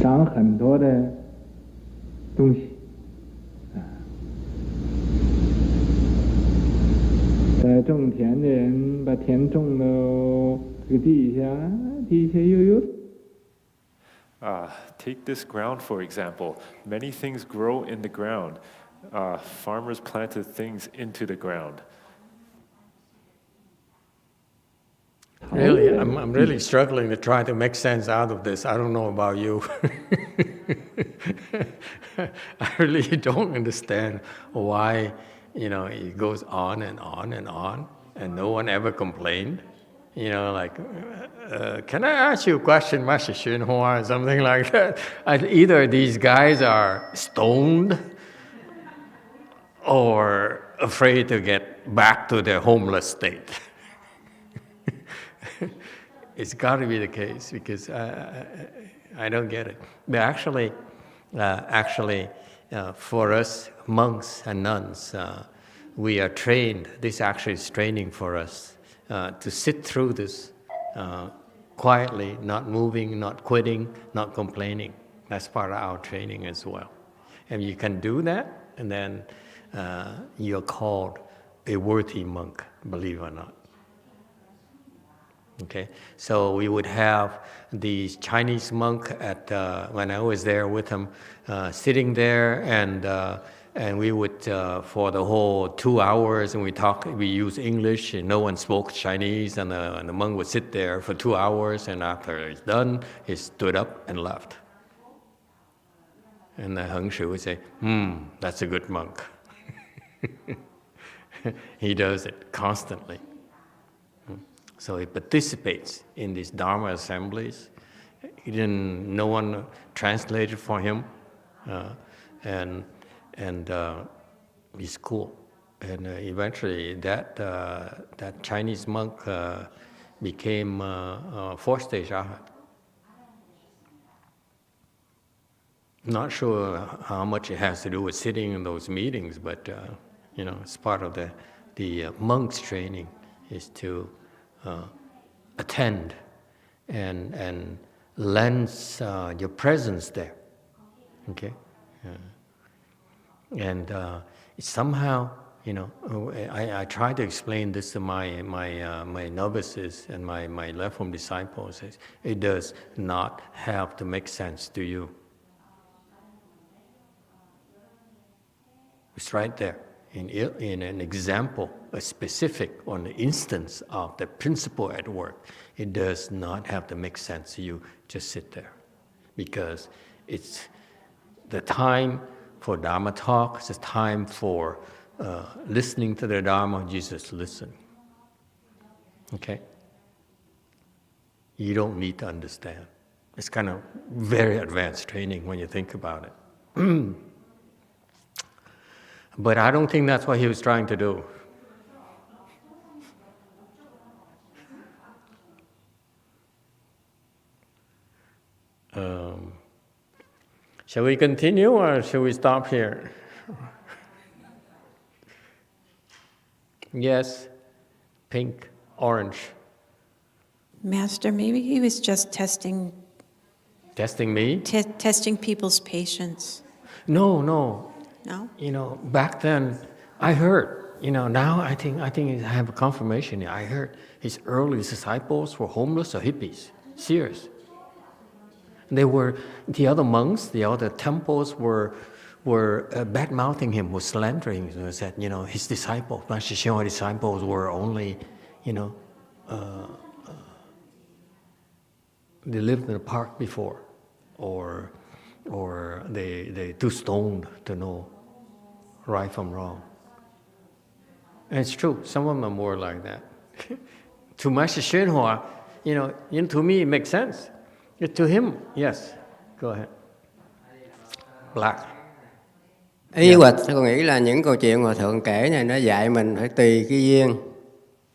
长很多的东西啊，在种田的人把田种到这个地下又有。Take this ground for example. Many things grow in the ground. Farmers planted things into the ground. Really, I'm really struggling to try to make sense out of this. I don't know about you. I really don't understand why, it goes on and on and on, and no one ever complained. Like, can I ask you a question, Master YongHua, or something like that? Either these guys are stoned or afraid to get back to their homeless state. It's got to be the case because I don't get it. But actually, for us monks and nuns, we are trained. This actually is training for us to sit through this quietly, not moving, not quitting, not complaining. That's part of our training as well. And you can do that, and then you're called a worthy monk, believe it or not. Okay, so we would have the Chinese monk when I was there with him, sitting there, and we would for the whole 2 hours, and we use English, and no one spoke Chinese, and the monk would sit there for 2 hours, and after it's done, he stood up and left. And the Heng Shu would say, that's a good monk. He does it constantly. So he participates in these Dharma assemblies. No one translated for him, and it's cool. And eventually, that Chinese monk became 4th-stage Arhat. Not sure how much it has to do with sitting in those meetings, but it's part of the monk's training is to attend and lends your presence there. Okay, and somehow, I try to explain this to my novices and my left-home disciples. It does not have to make sense to you. It's right there in an example, a specific or an instance of the principle at work. It does not have to make sense to you. Just sit there, because it's the time for Dharma talk. It's the time for listening to the Dharma. Jesus, listen. Okay? You don't need to understand. It's kind of very advanced training when you think about it. But I don't think that's what he was trying to do. Shall we continue or shall we stop here? Yes, pink, orange. Master, maybe he was just testing me? testing people's patience. No. No? Back then, I heard, now I think I have a confirmation. I heard his early disciples were homeless or hippies. Serious. They were, the other monks, the other temples were bad-mouthing him, were slandering him. They said, his disciples, Master Hsuan disciples were only, they lived in the park before, or they too stoned to know right from wrong. And it's true, some of them were like that. To Master Hsuan, to me it makes sense. To him, yes. Go ahead. Black. Ý Hoạch, tôi nghĩ là những câu chuyện Hòa Thượng kể này nó dạy mình phải tùy cái duyên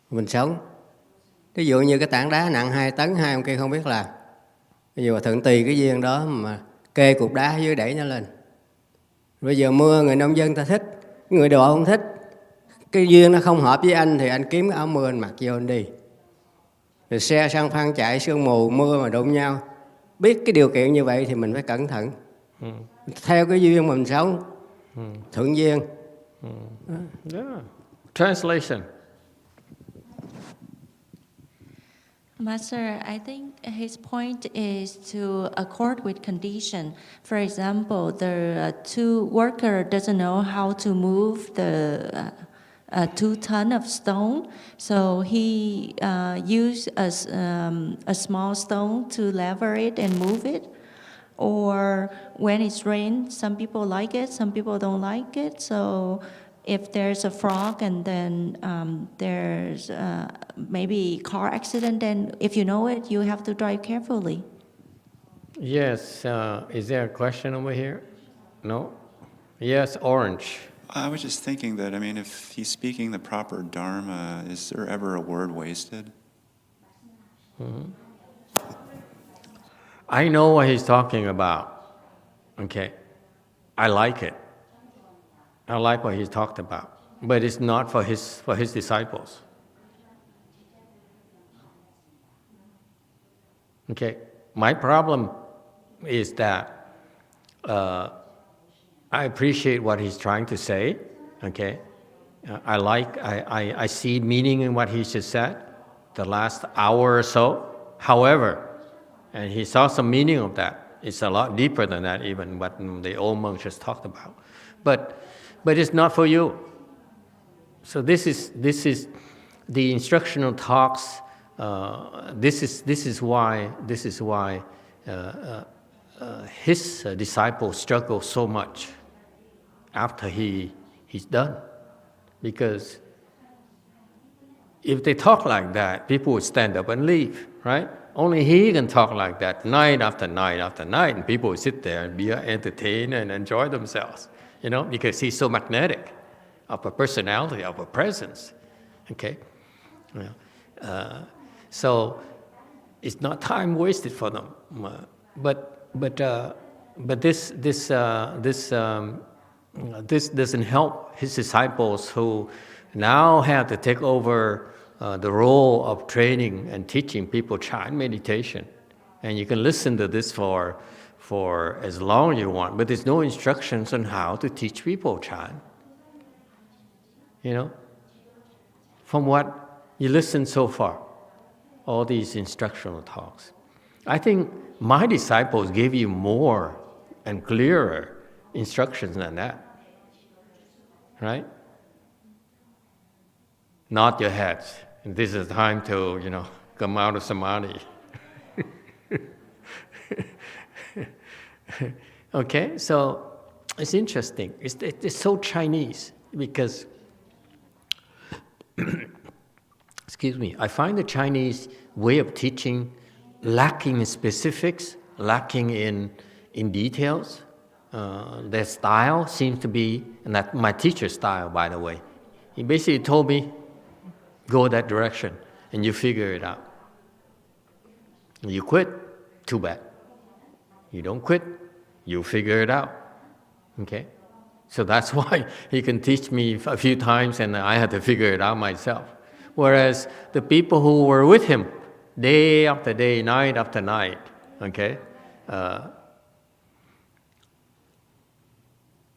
mình sống. Ví dụ như cái tảng đá nặng 2 tấn, hai ông kia không biết làm. Bây giờ Hòa Thượng tùy cái duyên đó mà kê cục đá dưới đẩy nó lên. Bây giờ mưa, người nông dân ta thích, người đồ không thích. Cái duyên nó không hợp với anh thì anh kiếm cái áo mưa anh mặc vô anh đi. Rồi xe xăng phăng chạy, sương mù, mưa mà đụng nhau. Biết cái điều kiện như vậy thì mình phải cẩn thận. Theo cái duyên mình sống. Thuận duyên. Yeah. Translation. Master, I think his point is to accord with condition. For example, the two worker doesn't know how to move the 2 tons of stone, so he used a small stone to lever it and move it. Or when it's rain, some people like it, some people don't like it. So if there's a frog and then there's maybe car accident, then if you know it, you have to drive carefully. Yes, is there a question over here? No? Yes, orange. I was just thinking that, if he's speaking the proper Dharma, is there ever a word wasted? Mm-hmm. I know what he's talking about. Okay. I like it. I like what he's talked about. But it's not for his disciples. Okay. My problem is that I appreciate what he's trying to say. Okay. I see meaning in what he just said the last hour or so. However, and he saw some meaning of that. It's a lot deeper than that, even what the old monks just talked about. But it's not for you. So this is the instructional talks. This is why his disciples struggle so much after he's done, because if they talk like that, people would stand up and leave, right? Only he can talk like that night after night after night, and people will sit there and be entertained and enjoy themselves, because he's so magnetic of a personality, of a presence, okay? So it's not time wasted for them, but this doesn't help his disciples who now have to take over the role of training and teaching people Chan meditation. And you can listen to this for as long as you want, but there's no instructions on how to teach people Chan. from what you listened so far, all these instructional talks. I think my disciples gave you more and clearer instructions than that, right? Nod your heads. This is time to, come out of samadhi. Okay, so it's interesting. It's so Chinese because, excuse me, I find the Chinese way of teaching lacking in specifics, lacking in details. Their style seems to be, and that's my teacher's style, by the way. He basically told me, go that direction, and you figure it out. You quit, too bad. You don't quit, you figure it out. Okay? So that's why he can teach me a few times and I had to figure it out myself. Whereas the people who were with him, day after day, night after night, okay?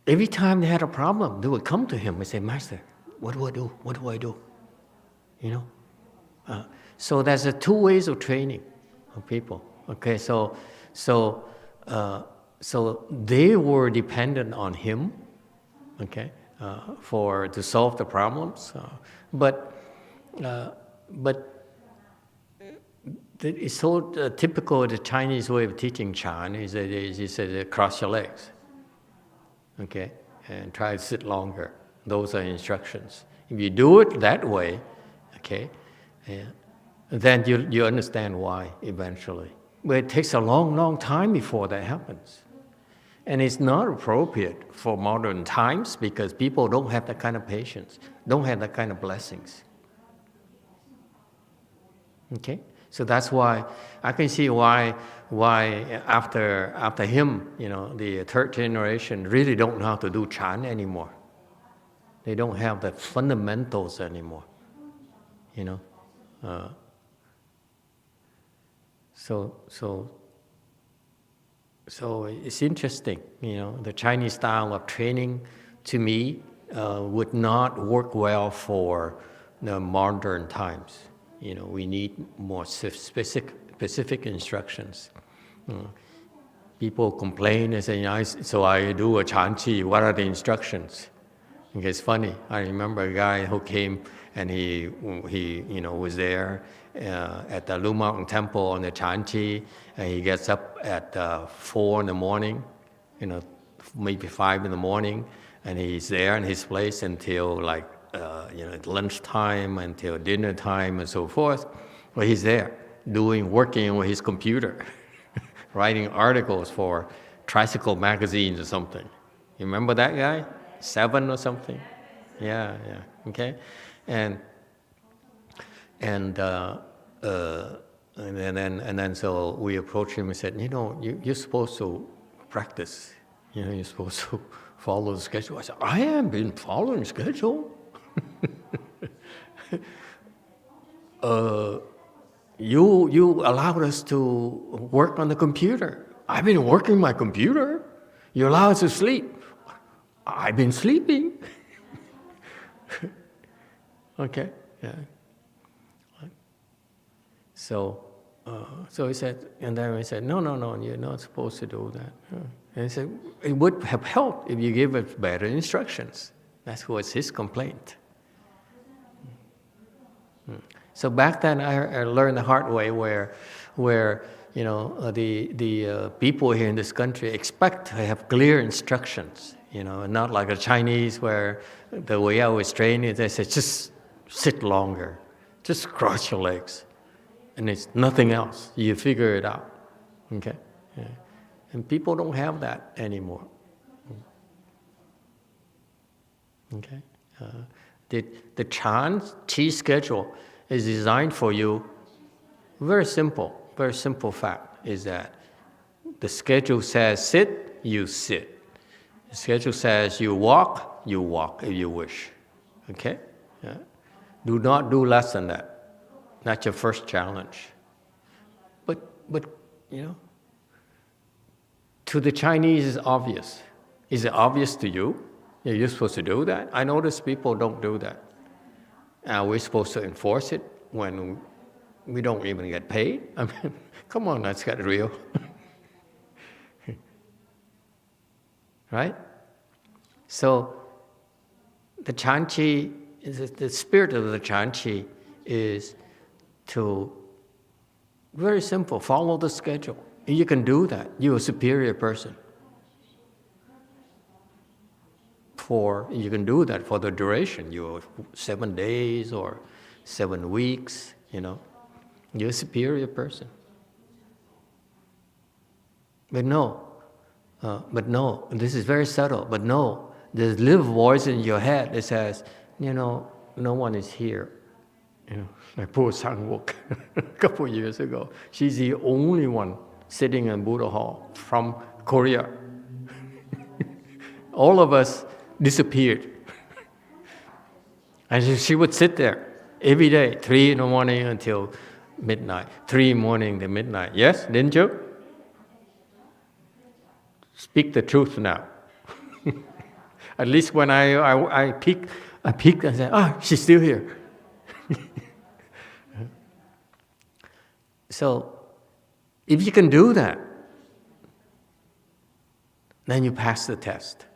Every time they had a problem, they would come to him and say, Master, what do I do? What do I do? So there's two ways of training of people. Okay, so they were dependent on him, okay, to solve the problems. But it's so typical of the Chinese way of teaching Chan is that he says, cross your legs, okay, and try to sit longer. Those are instructions. If you do it that way, okay, then you understand why eventually. But it takes a long, long time before that happens. And it's not appropriate for modern times because people don't have that kind of patience, don't have that kind of blessings. Okay? So that's why I can see why after him, the third generation really don't know how to do Chan anymore. They don't have the fundamentals anymore. So it's interesting, the Chinese style of training to me would not work well for the modern times. We need more specific instructions. People complain and say, so I do a Chan Qi, what are the instructions? It's funny, I remember a guy who came and he was there at the Lu Mountain Temple on the Chan Qi, and he gets up at 4 in the morning, maybe 5 in the morning, and he's there in his place until lunchtime, until dinner time, and so forth. Well, he's there working with his computer, writing articles for tricycle magazines or something. You remember that guy? 7 or something? Yeah, okay. And then so we approached him and said, you're supposed to practice. You're supposed to follow the schedule. I said, I haven't been following the schedule. You allowed us to work on the computer. I've been working my computer. You allow us to sleep. I've been sleeping. Okay, yeah. So he said, and then we said, no, you're not supposed to do that. And he said, it would have helped if you gave us better instructions. That was his complaint. So back then, I learned the hard way where the people here in this country expect to have clear instructions. Not like the Chinese where the way I was trained is they say, just sit longer, just cross your legs. And it's nothing else. You figure it out. Okay? Yeah. And people don't have that anymore. Okay? The Chan Qi schedule is designed for you. Very simple fact is that the schedule says sit, you sit. The schedule says you walk if you wish. Okay? Yeah. Do not do less than that. That's your first challenge. But to the Chinese it's obvious. Is it obvious to you? You're supposed to do that? I notice people don't do that. We're supposed to enforce it when we don't even get paid? I mean, come on, let's get real. Right? So, the Chanchi, the spirit of the Chanchi is to, very simple, follow the schedule. You can do that. You're a superior person. You can do that for the duration. You're 7 days or 7 weeks, You're a superior person. But no, this is very subtle, but no, there's a little voice in your head that says, no one is here. Like poor Sang-wook a couple of years ago. She's the only one sitting in Buddha Hall from Korea. All of us disappeared. And she would sit there every day, 3 in the morning until midnight, 3 in the morning to midnight. Yes, didn't you? Speak the truth now. At least when I peek and say, she's still here. So, if you can do that, then you pass the test.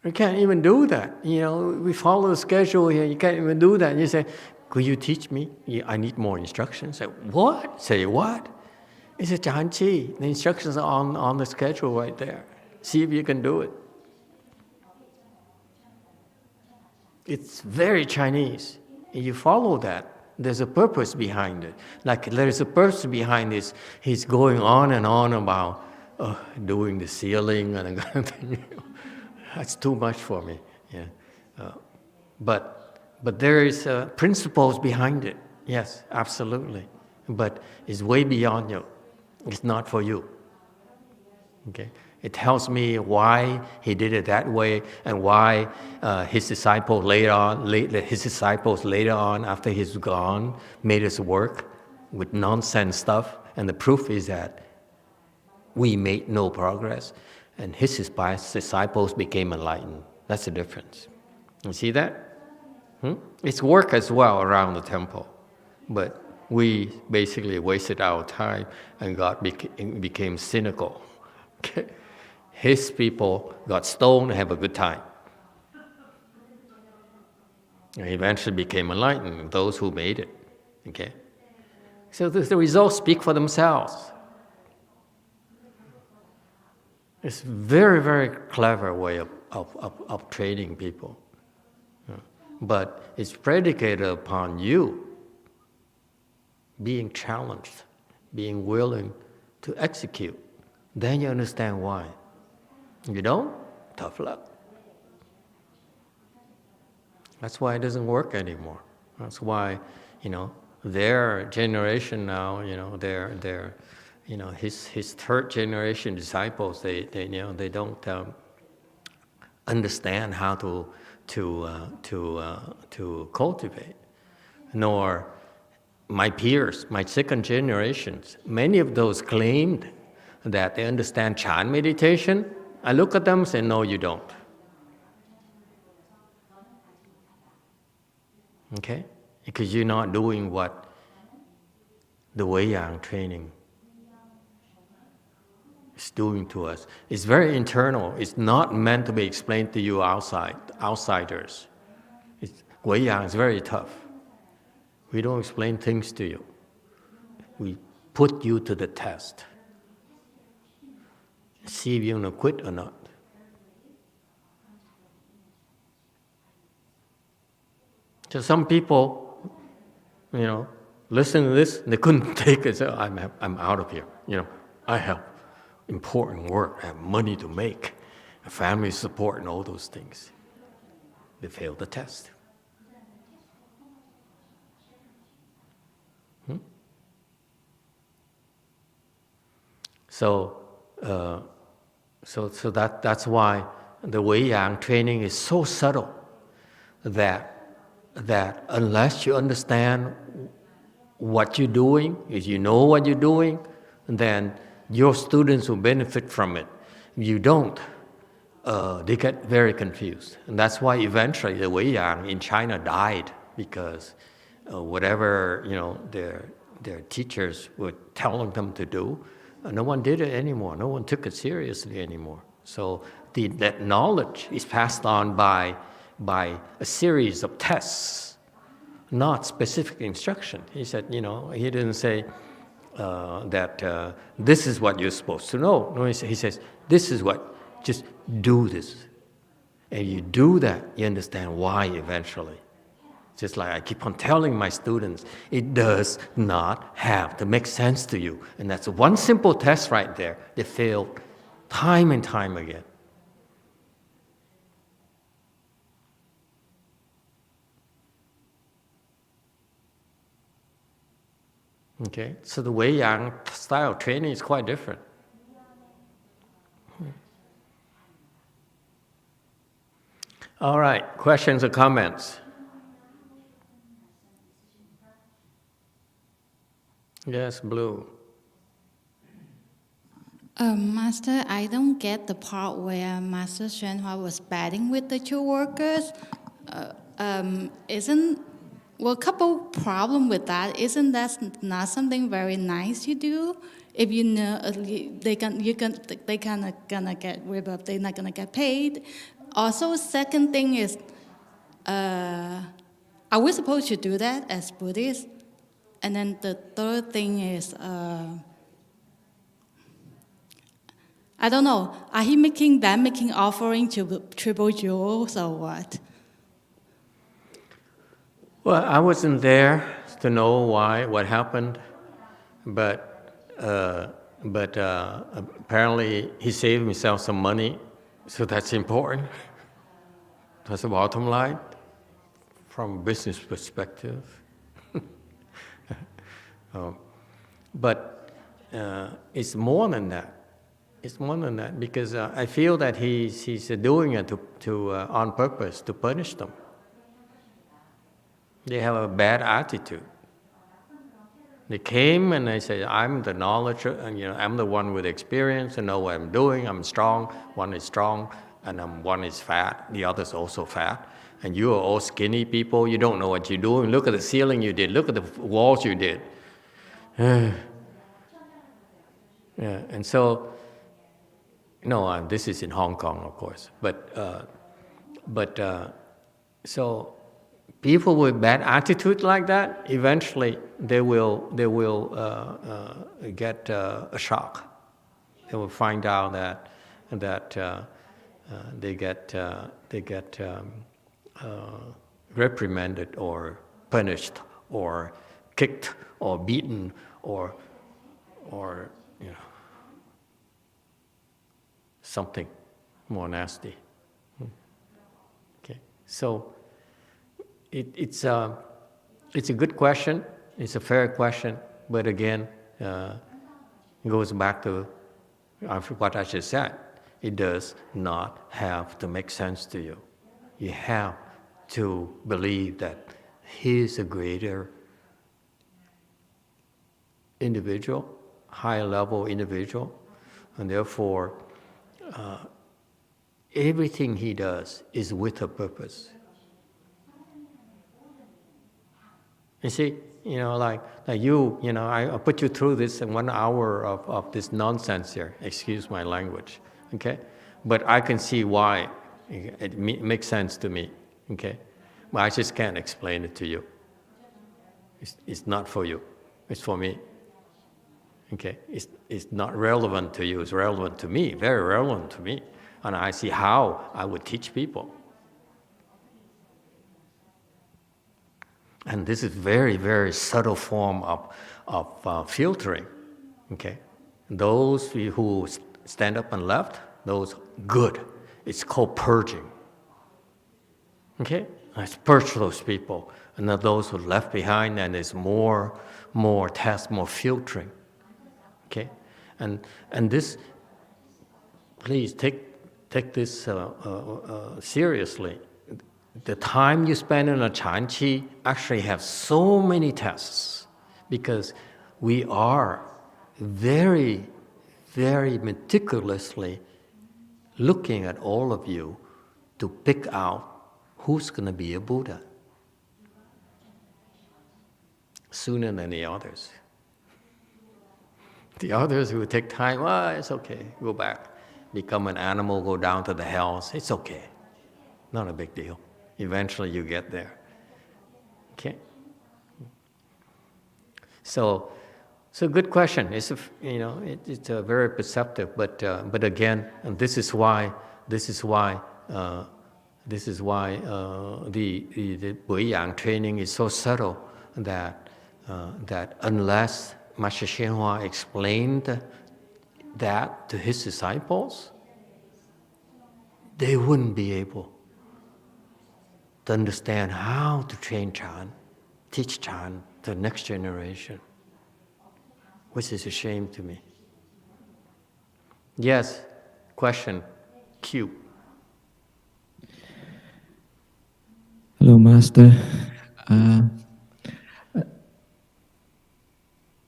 You can't even do that. We follow the schedule here. You can't even do that. And you say, could you teach me? I need more instructions. Say, what? Say what? It's a Chanchi. The instructions are on the schedule right there. See if you can do it. It's very Chinese. You follow that. There's a purpose behind it. Like there's a person behind this. He's going on and on about doing the sealing and that kind of thing. That's too much for me. Yeah. But there is principles behind it. Yes, absolutely. But it's way beyond you. It's not for you. Okay. It tells me why he did it that way and why his disciples later on, after he's gone, made us work with nonsense stuff. And the proof is that we made no progress, and his disciples became enlightened. That's the difference. You see that? It's work as well around the temple, but we basically wasted our time and became cynical. Okay? His people got stoned and have a good time. And eventually became enlightened, those who made it. Okay? So the results speak for themselves. It's a very, very clever way of training people. But it's predicated upon you being challenged, being willing to execute. Then you understand why. You don't? Tough luck. That's why it doesn't work anymore. That's why, their generation now, his third generation disciples, they don't understand how to cultivate. Nor my peers, my second generations, many of those claimed that they understand Chan meditation. I look at them and say, no, you don't. Okay? Because you're not doing what the Wei-Yang training is doing to us. It's very internal. It's not meant to be explained to you outsiders. Wei-Yang is very tough. We don't explain things to you. We put you to the test. See if you're going to quit or not. So some people, listen to this, they couldn't take it. So I'm out of here. I have important work. I have money to make, a family support, and all those things. They failed the test. So that's why the Wei-Yang training is so subtle that unless you understand what you're doing, if you know what you're doing, then your students will benefit from it. you don't, they get very confused. And that's why eventually the Weiyang in China died, because whatever their teachers were telling them to do, no one did it anymore. No one took it seriously anymore. So that knowledge is passed on by a series of tests, not specific instruction. He said, he didn't say that this is what you're supposed to know. No, he says, this is what, just do this. And you do that, you understand why eventually. Just like I keep on telling my students, it does not have to make sense to you. And that's one simple test right there. They fail time and time again. Okay, so the Weiyang style of training is quite different. All right, questions or comments? Yes, Blue. Master, I don't get the part where Master YongHua was batting with the two workers. A couple problem with that. Isn't that not something very nice you do? If you know they kind of gonna get ripped up, they're not gonna get paid. Also, second thing is, are we supposed to do that as Buddhists? And then the third thing is, I don't know, are he making offering to triple jewels or what? Well, I wasn't there to know what happened, but apparently he saved himself some money, so that's important. That's the bottom line from a business perspective. But it's more than that. It's more than that, because I feel that he's doing it on purpose to punish them. They have a bad attitude. They came and they say, I'm the knowledge, and I'm the one with experience, and know what I'm doing, I'm strong, one is strong, and one is fat, the other's also fat. And you are all skinny people, you don't know what you're doing. Look at the ceiling you did, look at the walls you did. Yeah, and so, this is in Hong Kong, of course, but so people with bad attitude like that, eventually they will get a shock. They will find out that they get reprimanded or punished or kicked or beaten or something more nasty. Okay, so it's a good question. It's a fair question, but again, it goes back to what I just said. It does not have to make sense to you. You have to believe that he's a greater individual, higher level individual, and therefore everything he does is with a purpose. You see, like you, I put you through this in 1 hour of this nonsense here. Excuse my language, okay? But I can see why it makes sense to me, okay? But I just can't explain it to you. It's not for you. It's for me. Okay, it's not relevant to you. It's relevant to me. Very relevant to me, and I see how I would teach people. And this is very, very subtle form of filtering. Okay, those who stand up and left, those good. It's called purging. Okay, let's purge those people, and then those who left behind, and there's more tests, more filtering. Okay, and this, please take this seriously. The time you spend in a Chanqi actually have so many tests, because we are very, very meticulously looking at all of you to pick out who's going to be a Buddha sooner than the others. The others who take time, it's okay, go back, become an animal, go down to the hells, it's okay, not a big deal. Eventually you get there. Okay? So good question. It's it's very perceptive, but again, and this is why the Bui Yang training is so subtle that unless Master YongHua explained that to his disciples, they wouldn't be able to understand how to train Chan, teach Chan to the next generation, which is a shame to me. Yes, question, Q. Hello, Master.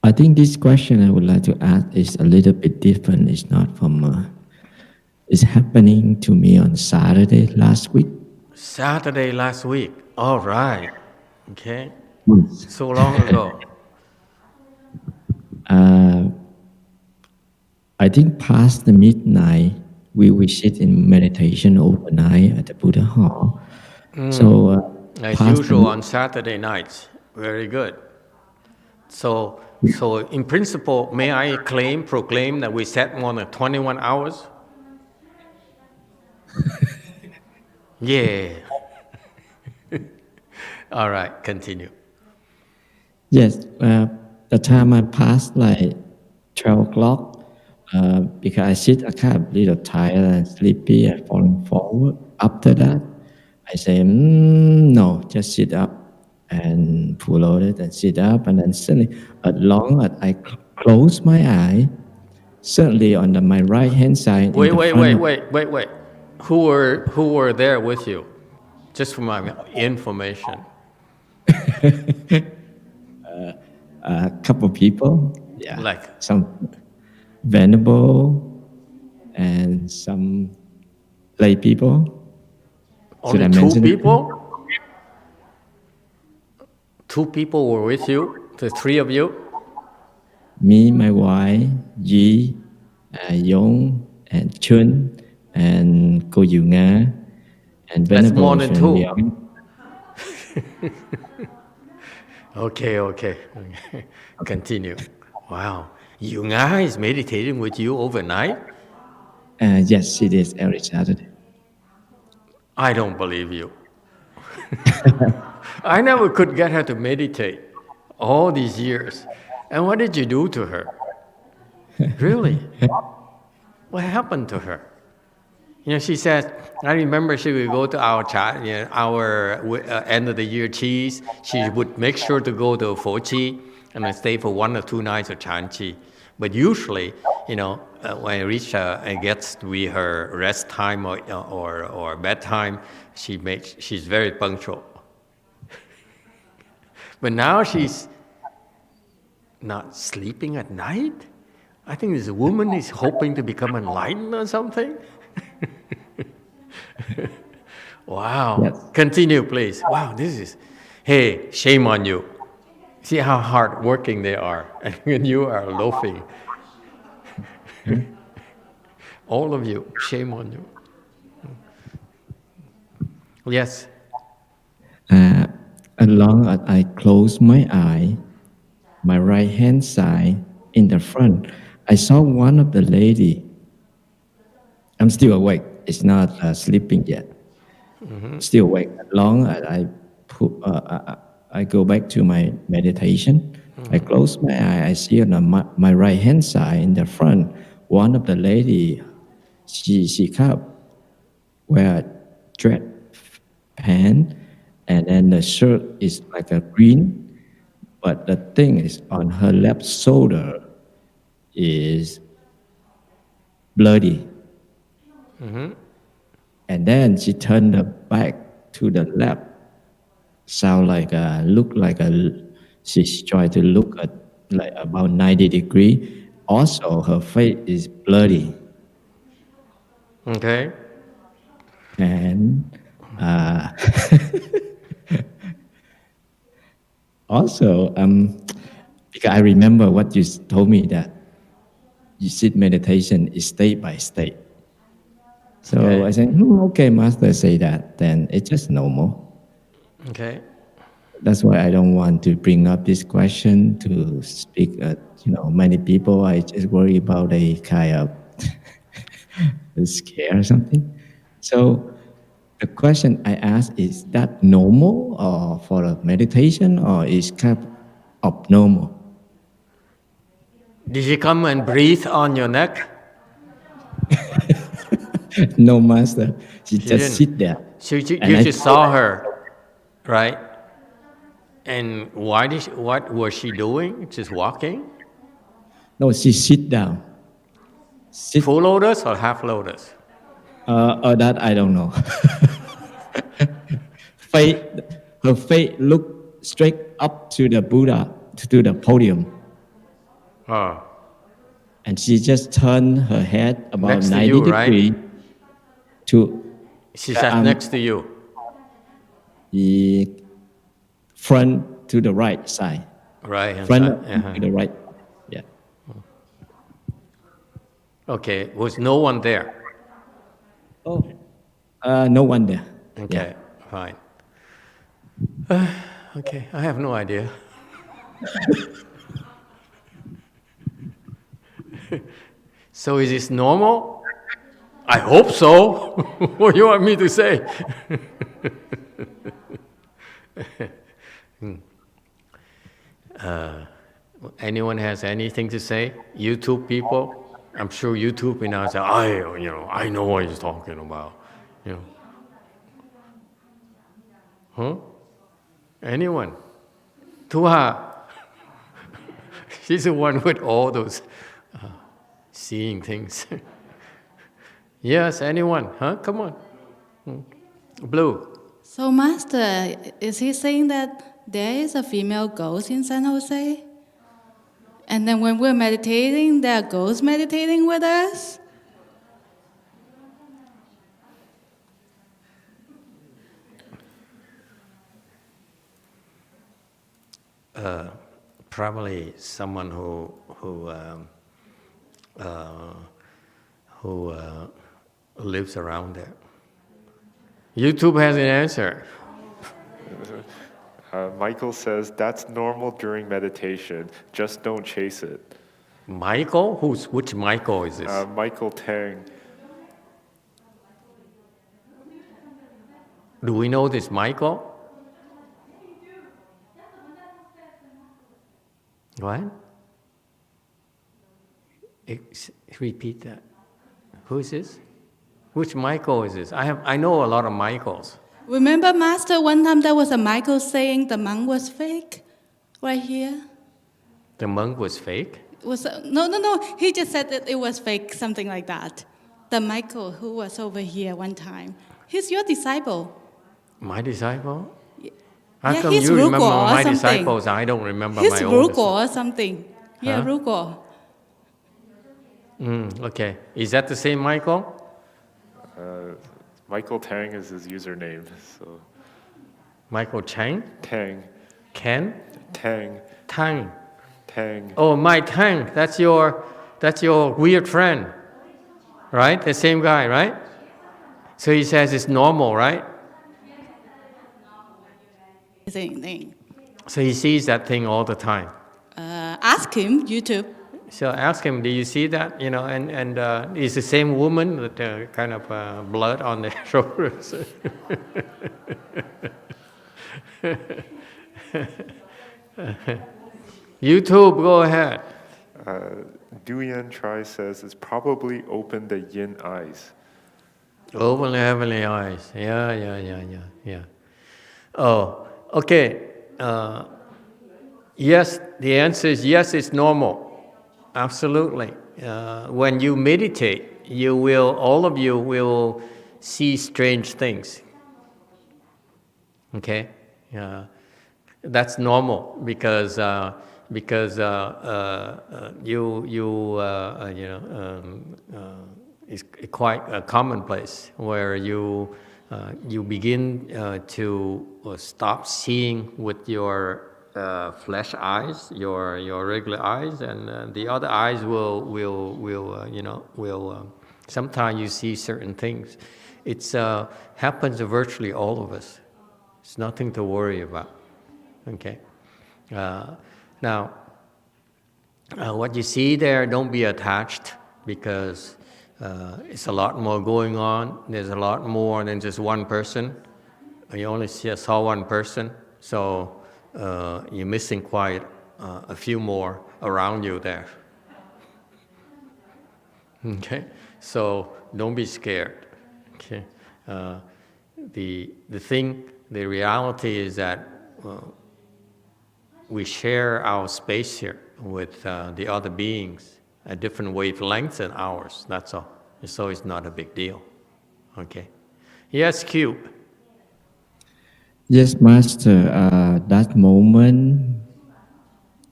I think this question I would like to ask is a little bit different. It's not from. It's happening to me on Saturday last week. Saturday last week. All right. Okay. Yes. So long ago. I think past the midnight, we sit in meditation overnight at the Buddha Hall. So as usual on Saturday nights. Very good. So in principle, may I proclaim that we sat more than 21 hours? Yeah. All right, continue. Yes, the time I passed like 12 o'clock because I sit a kind of little tired and sleepy and falling forward. After that, I say, no, just sit up and pull out it and sit up. And then suddenly, as long as I close my eye, certainly on my right hand side. Wait. Who were there with you? Just for my information. A couple people, yeah. Like some venerable and some lay people. Only two people? 2 people were with you? The 3 of you? Me, my wife, Yi, Yong, and Chun, and Cô Diệu Nga, and venerable. That's more than 2. Okay. Continue. Wow. Diệu Nga is meditating with you overnight? Yes, it is every Saturday. I don't believe you. I never could get her to meditate all these years. And what did you do to her? Really? What happened to her? She said, I remember she would go to our end of the year cheese. She would make sure to go to Fo Chi and then stay for 1 or 2 nights of Chan Chi. But usually, when I reach it gets to be her rest time or bedtime, she's very punctual. But now she's not sleeping at night? I think this woman is hoping to become enlightened or something. Wow. Yes. Continue, please. Wow, hey, shame on you. See how hard working they are, and you are loafing. All of you, shame on you. Yes. As long as I close my eye, my right hand side in the front, I saw one of the lady. I'm still awake. It's not sleeping yet. Mm-hmm. Still awake. As long as I go back to my meditation, mm-hmm. I close my eye. I see on my right hand side in the front, one of the lady. She kind of wear dress pants, and then the shirt is like a green, but the thing is on her left shoulder is bloody. Mm-hmm. And then she turned her back to the left. She's trying to look at like about 90 degrees. Also, her face is bloody. Okay. And also, because I remember what you told me that you sit meditation is state by state. So Okay. I said, okay, Master say that, then it's just normal. Okay. That's why I don't want to bring up this question to speak at, many people. I just worry about they kind of scare or something. So the question I ask is that normal or for a meditation or is kind of abnormal? Did she come and breathe on your neck? No, Master. She just didn't. sit there. You just saw her, right? And what was she doing? Just walking? No, she sit down. Full lotus or half lotus? That I don't know. Her face looked straight up to the Buddha, to the podium. Oh. And she just turned her head about Next to 90 you, degrees right? to... She sat next to you. The front to the right side. Right. Front to the right. Yeah. Okay. Was no one there? Oh. No one there. Okay. Yeah. Fine. Okay. I have no idea. So is this normal? I hope so. What do you want me to say? Anyone has anything to say? YouTube people? I'm sure YouTube now say, I know what he's talking about. Huh? Anyone? Tuha. She's the one with all those seeing things. Yes, anyone? Huh? Come on. Blue. So, Master, is he saying that there is a female ghost in San Jose? And then when we're meditating, there are ghosts meditating with us? Probably someone who lives around there. YouTube has an answer. Michael says that's normal during meditation. Just don't chase it. Michael? Which Michael is this? Michael Tang. Do we know this Michael? What? Repeat that. Who is this? Which Michael is this? I know a lot of Michaels. Remember, Master, one time there was a Michael saying the monk was fake? Right here? The monk was fake? No. He just said that it was fake, something like that. The Michael who was over here one time. He's your disciple. My disciple? How come you remember my disciples? I don't remember my own. He's Ruko or something. Yeah, huh? Ruko. Okay. Is that the same Michael? Michael Tang is his username. So. Michael Chang? Tang. Ken? Tang. Tang. Tang. Oh, my Tang. That's your weird friend, right? The same guy, right? So he says it's normal, right? Same thing. So he sees that thing all the time. Ask him, YouTube. So ask him, do you see that? And is the same woman with kind of blood on the shoulders? YouTube, go ahead. Duyan Tri says it's probably open the yin eyes. Open the heavenly eyes. Yeah. Oh, okay. Yes, the answer is yes, it's normal. Absolutely. When you meditate, all of you will see strange things. Okay? That's normal because is quite a commonplace, where you begin to stop seeing with your flesh eyes, your regular eyes, and the other eyes will sometimes you see certain things. It's happens to virtually all of us. It's nothing to worry about. Okay. Now, what you see there, don't be attached, because it's a lot more going on. There's a lot more than just one person. You only saw one person, so you're missing quite a few more around you there. Okay, so don't be scared. Okay, the reality is that we share our space here with the other beings at different wavelengths than ours. That's all. So it's not a big deal. Okay. Yes, Cube. Yes, Master. That moment,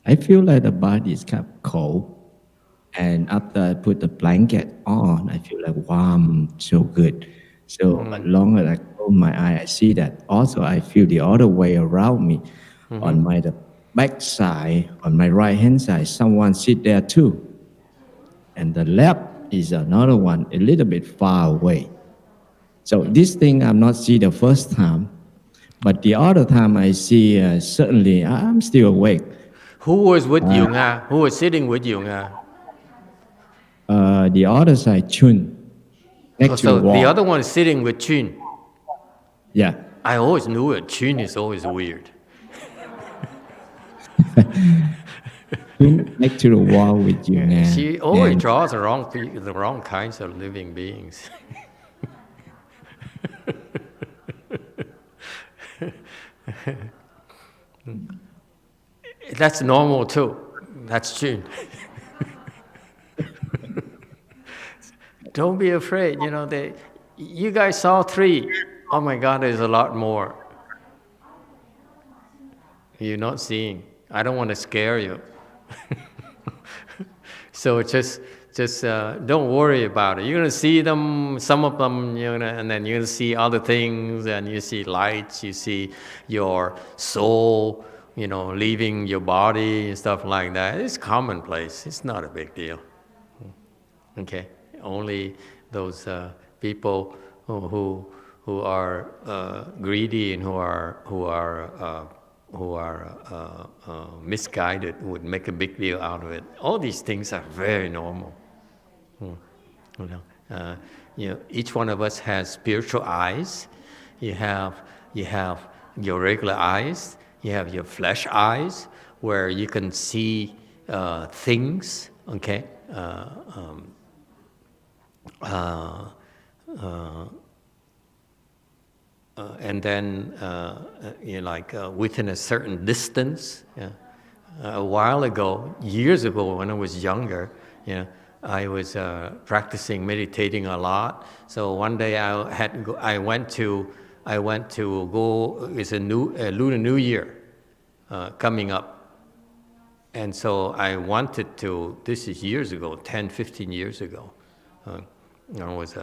I feel like the body is kind of cold. And after I put the blanket on, I feel like warm, so good. So as long as I close my eye, I see that. Also, I feel the other way around me. On my back side, on my right hand side, someone sit there too. And the left is another one, a little bit far away. So this thing I'm not see the first time, but the other time I see, certainly I'm still awake. Who was with you, Nga? Who was sitting with you, Nga? The other side, Chun. So the other one is sitting with Chun. Yeah. I always knew it. Chun is always weird. Next to the wall with you, Nga. She always draws the wrong kinds of living beings. That's normal too. That's Chun. Don't be afraid. You guys saw 3. Oh my God, there's a lot more. You're not seeing. I don't want to scare you. So just don't worry about it. You're gonna see them, some of them, and then you're gonna see other things, and you see lights, you see your soul, leaving your body and stuff like that. It's commonplace. It's not a big deal. Okay. Only those people who are greedy and who are misguided would make a big deal out of it. All these things are very normal. Each one of us has spiritual eyes. You have your regular eyes. You have your flesh eyes, where you can see things. Okay. And then within a certain distance. A while ago, years ago, when I was younger, I was practicing meditating a lot. So one day I went to go. It's a Lunar New Year coming up, and so I wanted to. This is years ago, 10, 15 years ago. I was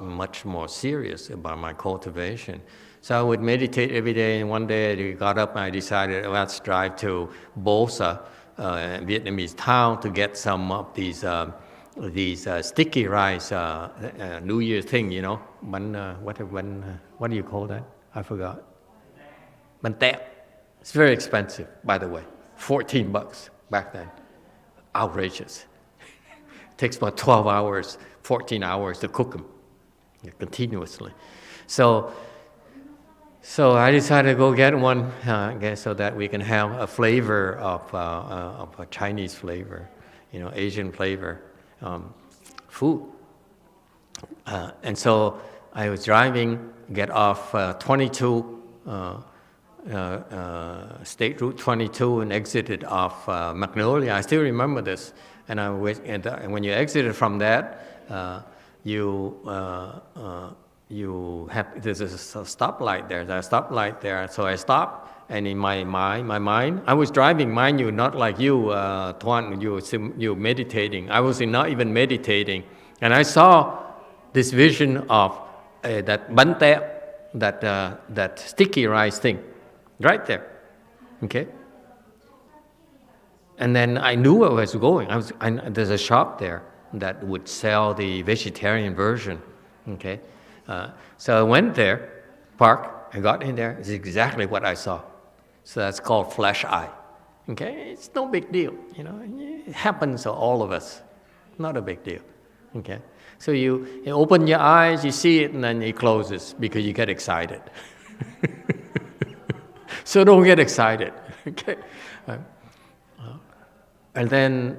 much more serious about my cultivation. So I would meditate every day, and one day I got up and I decided, let's drive to Bosa, a Vietnamese town, to get some of these sticky rice New Year thing, what do you call that? I forgot. Bánh tét. It's very expensive, by the way. $14 back then. Outrageous. Takes about 12 hours, 14 hours to cook them continuously. So I decided to go get one, so that we can have a flavor of a Chinese flavor, Asian flavor, food. And so I was driving, get off 22, State Route 22, and exited off Magnolia. I still remember this. And when you exited from that, there's a stoplight there. There's a stoplight there. So I stopped, and in my mind, I was driving, mind you, not like you, Tuan, you meditating. I was not even meditating. And I saw this vision of that bante, that sticky rice thing, right there. Okay. And then I knew where I was going. There's a shop there that would sell the vegetarian version. Okay. So I went there, parked, I got in there. It's exactly what I saw. So that's called flesh eye. Okay, it's no big deal. It happens to all of us. Not a big deal. Okay, so you open your eyes, you see it, and then it closes because you get excited. So don't get excited. Okay, and then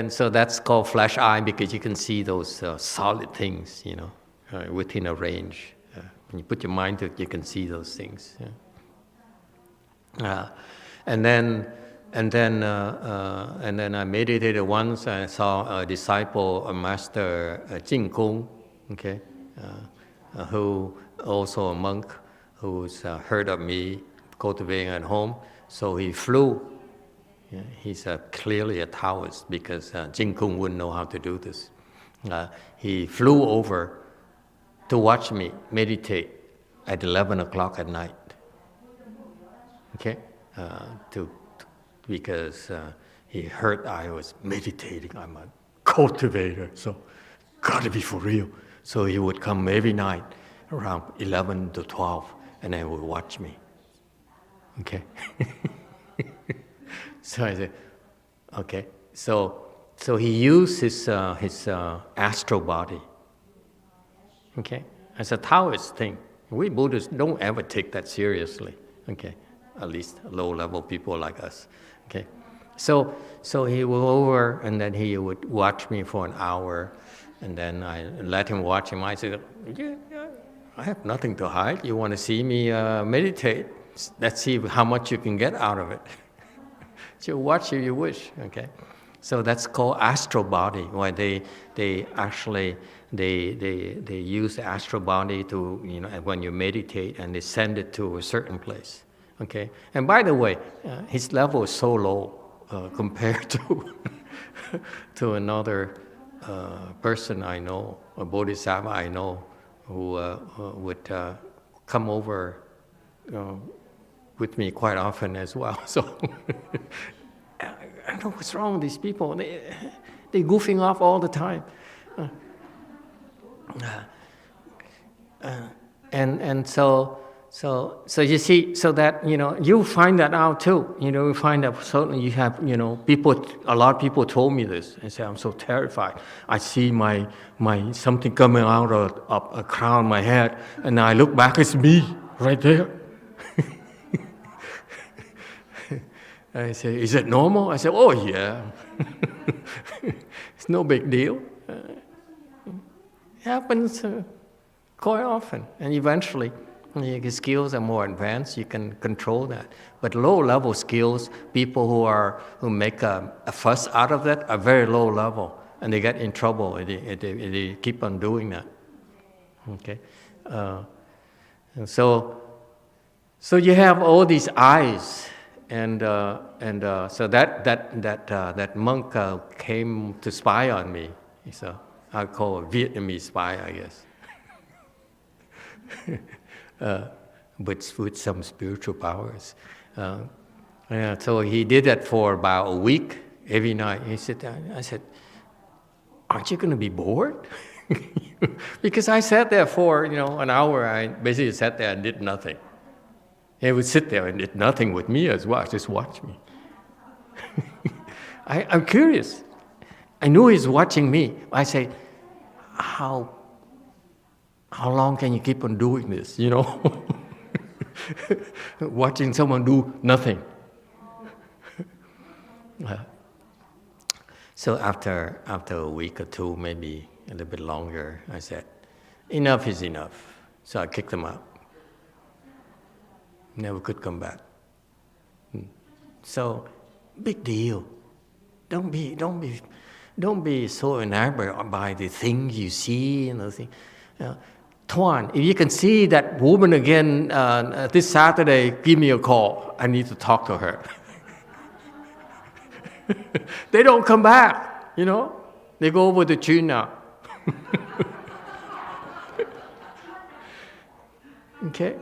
so that's called flesh eye because you can see those solid things, within a range. When you put your mind to it, you can see those things. Yeah. And then I meditated once. I saw a disciple, a master, Jing Kung, okay, who also a monk, who's heard of me cultivating at home. So he flew. Yeah, he's clearly a Taoist because Jing Kung wouldn't know how to do this. He flew over to watch me meditate at 11 o'clock at night. Okay, because he heard I was meditating. I'm a cultivator, so gotta be for real. So he would come every night around 11 to 12, and then would watch me. Okay. So I said, okay. So he used his astral body. Okay, as a Taoist thing. We Buddhists don't ever take that seriously. Okay. At least low-level people like us, okay? So he would go over, and then he would watch me for an hour, and then I let him watch him. I said, yeah, I have nothing to hide. You want to see me meditate? Let's see how much you can get out of it. So watch if you wish, okay? So that's called astral body, where they actually use the astral body to, when you meditate, and they send it to a certain place. Okay, and by the way, his level is so low compared to another person I know, a bodhisattva I know, who would come over with me quite often as well. So I don't know what's wrong with these people. They're goofing off all the time. And so you see, so that, you find that out too. You find that certainly you have, people, a lot of people told me this and say, I'm so terrified. I see my something coming out of a crown of my head, and I look back, it's me right there. I say, is it normal? I say, oh yeah. It's no big deal. It happens quite often, and eventually, your skills are more advanced, you can control that. But low-level skills, people who make a fuss out of that are very low level, and they get in trouble if they keep on doing that. Okay, and so you have all these eyes, and so that monk came to spy on me. So I call a Vietnamese spy, I guess. With some spiritual powers. So he did that for about a week, every night. I said, aren't you going to be bored? Because I sat there for, an hour. I basically sat there and did nothing. He would sit there and did nothing with me as well, just watch me. I'm curious. I knew he's watching me. I say, how long can you keep on doing this, Watching someone do nothing. So after a week or two, maybe a little bit longer, I said, enough is enough. So I kicked him out. Never could come back. So, big deal. Don't be so enamored by the things you see and the thing. Tuan, if you can see that woman again this Saturday, give me a call. I need to talk to her. They don't come back, They go over to China. Okay?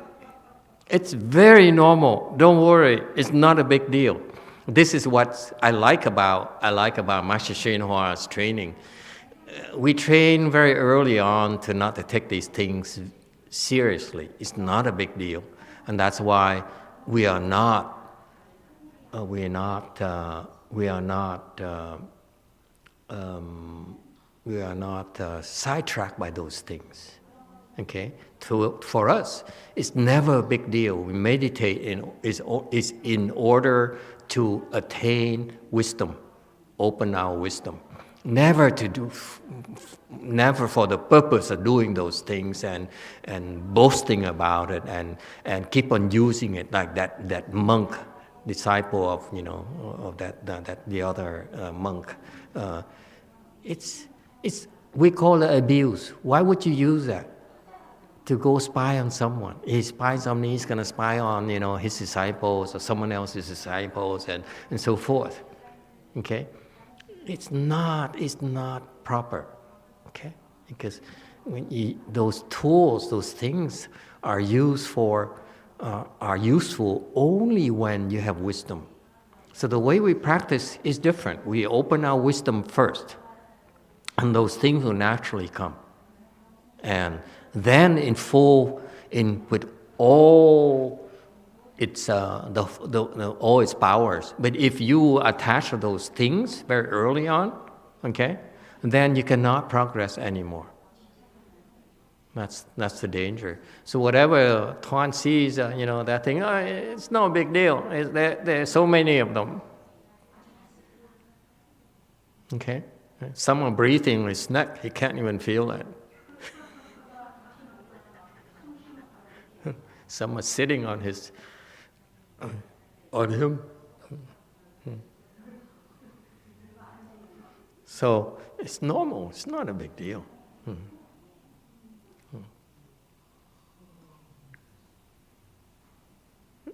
It's very normal. Don't worry. It's not a big deal. This is what I like about Master Xinhua's training. We train very early on to not to take these things seriously. It's not a big deal, and that's why we are not sidetracked by those things. Okay, for us, it's never a big deal. We meditate is in order to attain wisdom, open our wisdom. Never for the purpose of doing those things and boasting about it and keep on using it like that monk, disciple of of the other monk. We call it abuse. Why would you use that? To go spy on someone. He spies on me, he's going to spy on, his disciples or someone else's disciples and so forth. Okay? It's not proper. Okay? Because those tools, those things are useful only when you have wisdom. So the way we practice is different. We open our wisdom first, and those things will naturally come. And then with all its all its powers. But if you attach to those things very early on, okay, then you cannot progress anymore. That's the danger. So whatever Tuan sees, that thing, it's no big deal. There are so many of them. Okay, someone breathing his neck, he can't even feel it. Someone sitting on him. So it's normal. It's not a big deal.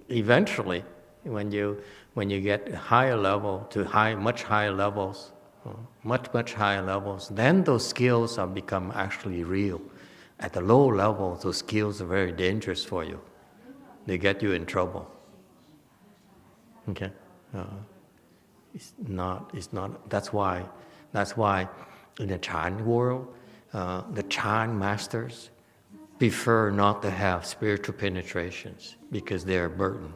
Eventually, when you get higher level to much higher levels, much higher levels, then those skills are become actually real. At the low level, those skills are very dangerous for you. They get you in trouble. Okay, it's not. That's why in the Chan world, the Chan masters prefer not to have spiritual penetrations because they're a burden.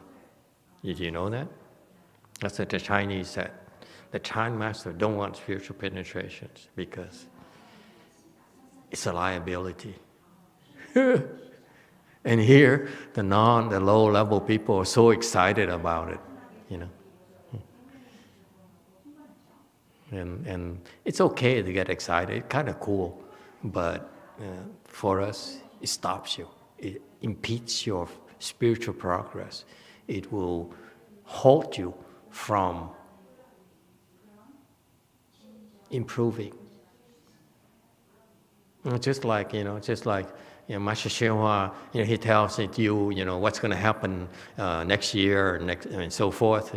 Did you know that? That's what the Chinese said. The Chan master don't want spiritual penetrations because it's a liability. And here, the low-level people are so excited about it, And it's okay to get excited, it's kind of cool, but for us, it stops you. It impedes your spiritual progress. It will halt you from improving. Just like Master Xinhua, he tells you, what's going to happen next year, and so forth,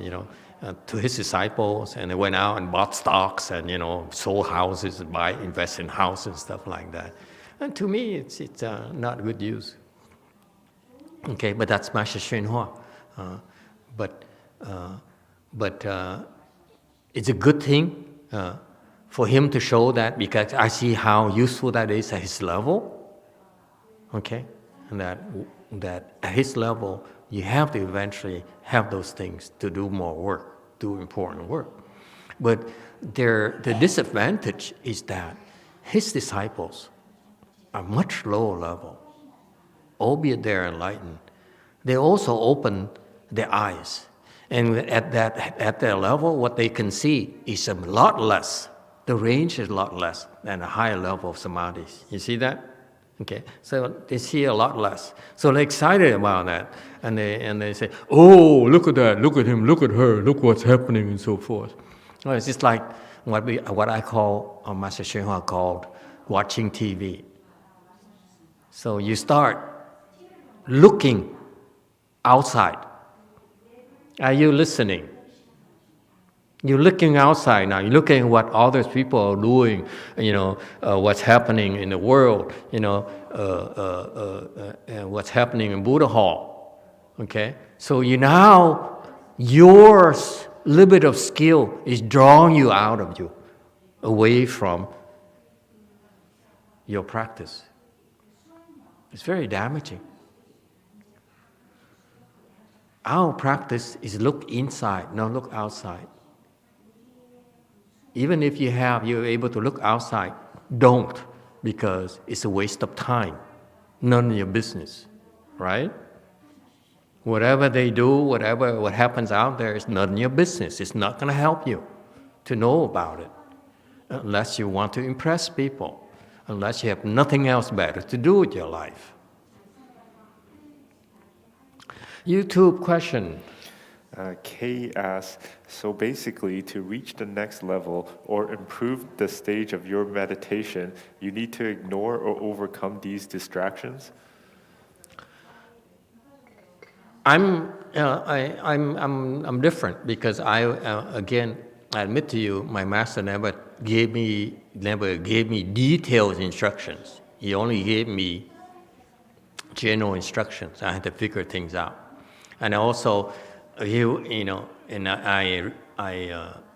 to his disciples, and they went out and bought stocks and, sold houses, invest in houses and stuff like that. And to me, it's not good use. Okay, but that's Master Xinhua. But it's a good thing for him to show that, because I see how useful that is at his level. Okay, and that at his level, you have to eventually have those things to do more work, do important work. But the disadvantage is that his disciples are much lower level, albeit they're enlightened. They also open their eyes, and at their level, what they can see is a lot less. The range is a lot less than a higher level of samadhis. You see that? Okay, so they see a lot less. So they're excited about that, and they say, "Oh, look at that! Look at him! Look at her! Look what's happening!" and so forth. Well, it's just like what I call, or Master Xinhua called, watching TV. So you start looking outside. Are you listening? You're looking outside now. You're looking at what other people are doing, what's happening in the world, and what's happening in Buddha Hall. Okay? So your little bit of skill is drawing you out of you, away from your practice. It's very damaging. Our practice is look inside, not look outside. Even if you're able to look outside, don't, because it's a waste of time. None of your business, right? Whatever they do, what happens out there is none of your business. It's not going to help you to know about it, unless you want to impress people, unless you have nothing else better to do with your life. YouTube question. Kay asks, so basically to reach the next level or improve the stage of your meditation, you need to ignore or overcome these distractions? I'm different because I admit to you, my master never gave me detailed instructions. He only gave me general instructions. I had to figure things out. And also, I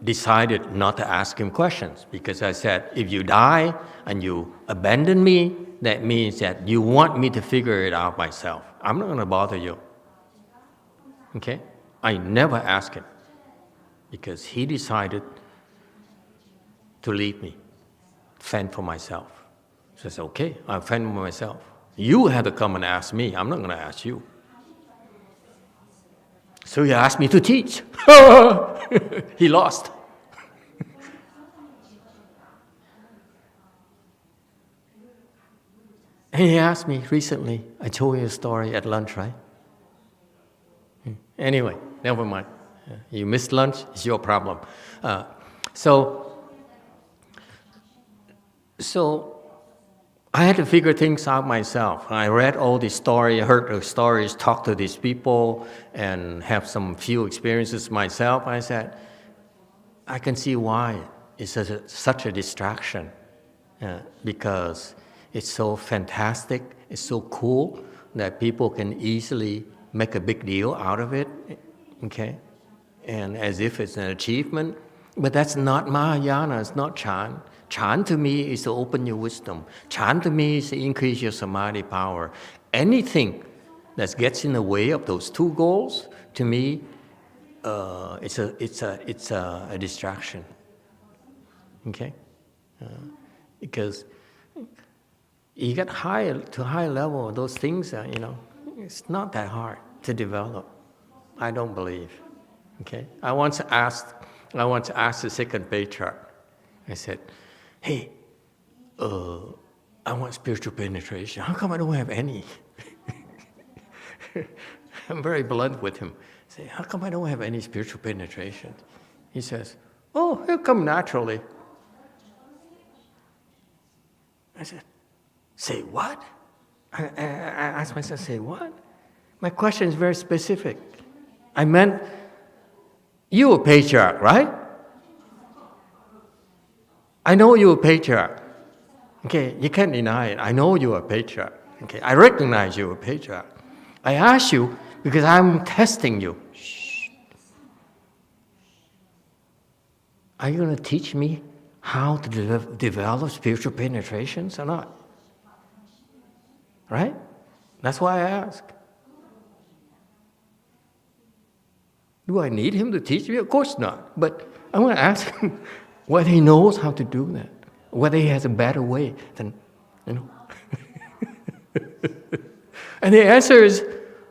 decided not to ask him questions because I said, if you die and you abandon me, that means that you want me to figure it out myself. I'm not going to bother you. Okay? I never asked him because he decided to leave me, fend for myself. So I said, okay, I'll fend for myself. You have to come and ask me. I'm not going to ask you. So he asked me to teach. He lost. And he asked me recently, I told you a story at lunch, right? Anyway, never mind. You missed lunch, it's your problem. So I had to figure things out myself. I read all these stories, heard the stories, talked to these people, and have some few experiences myself. I said, I can see why it's such a distraction, because it's so fantastic, it's so cool that people can easily make a big deal out of it, okay? And as if it's an achievement. But that's not Mahayana, it's not Chan. Chan to me is to open your wisdom. Chan to me is to increase your samadhi power. Anything that gets in the way of those two goals, to me, it's a distraction. Okay, because you get to higher level, those things are, it's not that hard to develop. I don't believe. Okay, I once asked the second patriarch. I said, hey, I want spiritual penetration. How come I don't have any? I'm very blunt with him. I say, how come I don't have any spiritual penetration? He says, oh, it'll come naturally. I said, say what? I asked myself, say what? My question is very specific. I meant, you a patriarch, right? I know you're a patriarch. Okay, you can't deny it. I know you're a patriarch. Okay, I recognize you're a patriarch. I ask you because I'm testing you. Shh. Are you going to teach me how to develop spiritual penetrations or not? Right? That's why I ask. Do I need him to teach me? Of course not. But I want to ask him whether he knows how to do that, whether he has a better way than, And the answer is,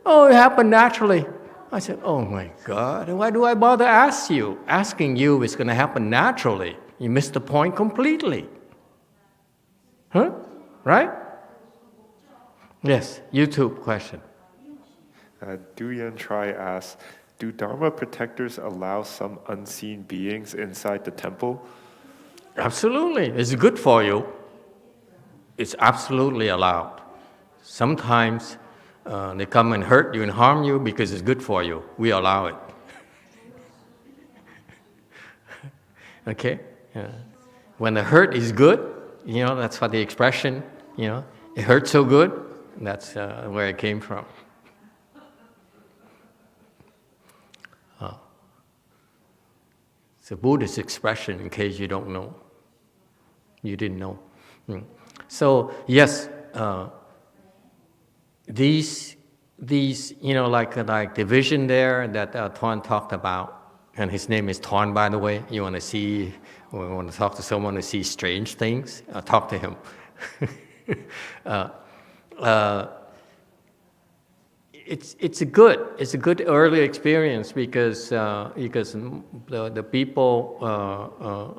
oh, it happened naturally. I said, oh my God, why do I bother asking you it's going to happen naturally? You missed the point completely. Huh? Right? Yes, YouTube question. Duyan Trai asks, do Dharma protectors allow some unseen beings inside the temple? Absolutely. It's good for you. It's absolutely allowed. Sometimes they come and hurt you and harm you because it's good for you. We allow it. Okay? When the hurt is good, that's what the expression, it hurts so good, that's where it came from. It's a Buddhist expression, in case you don't know. You didn't know. So, yes, these like the vision there that Tuan talked about, and his name is Tuan, by the way. You want to talk to someone who sees strange things, talk to him. It's a good early experience because the people,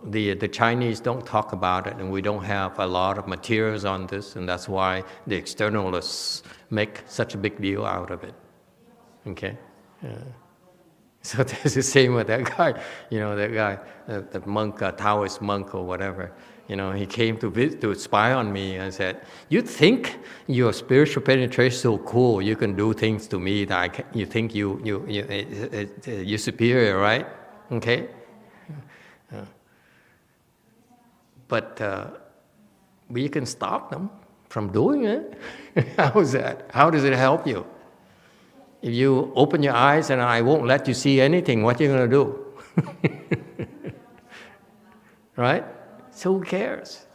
the Chinese don't talk about it, and we don't have a lot of materials on this, and that's why the externalists make such a big deal out of it. Okay, so there's the same with that guy. That monk, Taoist monk or whatever. He came to spy on me and said, "You think your spiritual penetration is so cool? You can do things to me that you think you're superior, right? Okay, but you can stop them from doing it. How is that? How does it help you? If you open your eyes and I won't let you see anything, what are you going to do? Right? So who cares?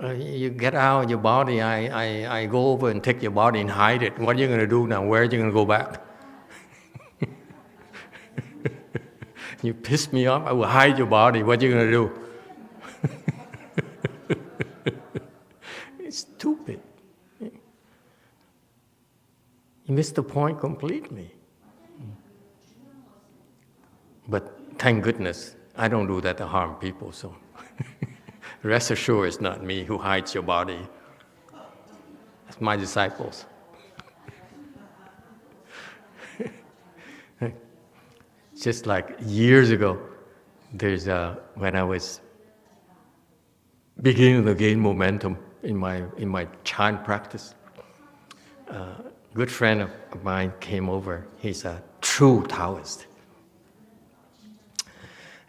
You get out of your body, I go over and take your body and hide it. What are you going to do now? Where are you going to go back? You piss me off, I will hide your body. What are you going to do? It's stupid. You miss the point completely. But thank goodness, I don't do that to harm people, so rest assured it's not me who hides your body. It's my disciples. Just like years ago, when I was beginning to gain momentum in my chant practice, a good friend of mine came over. He's a true Taoist.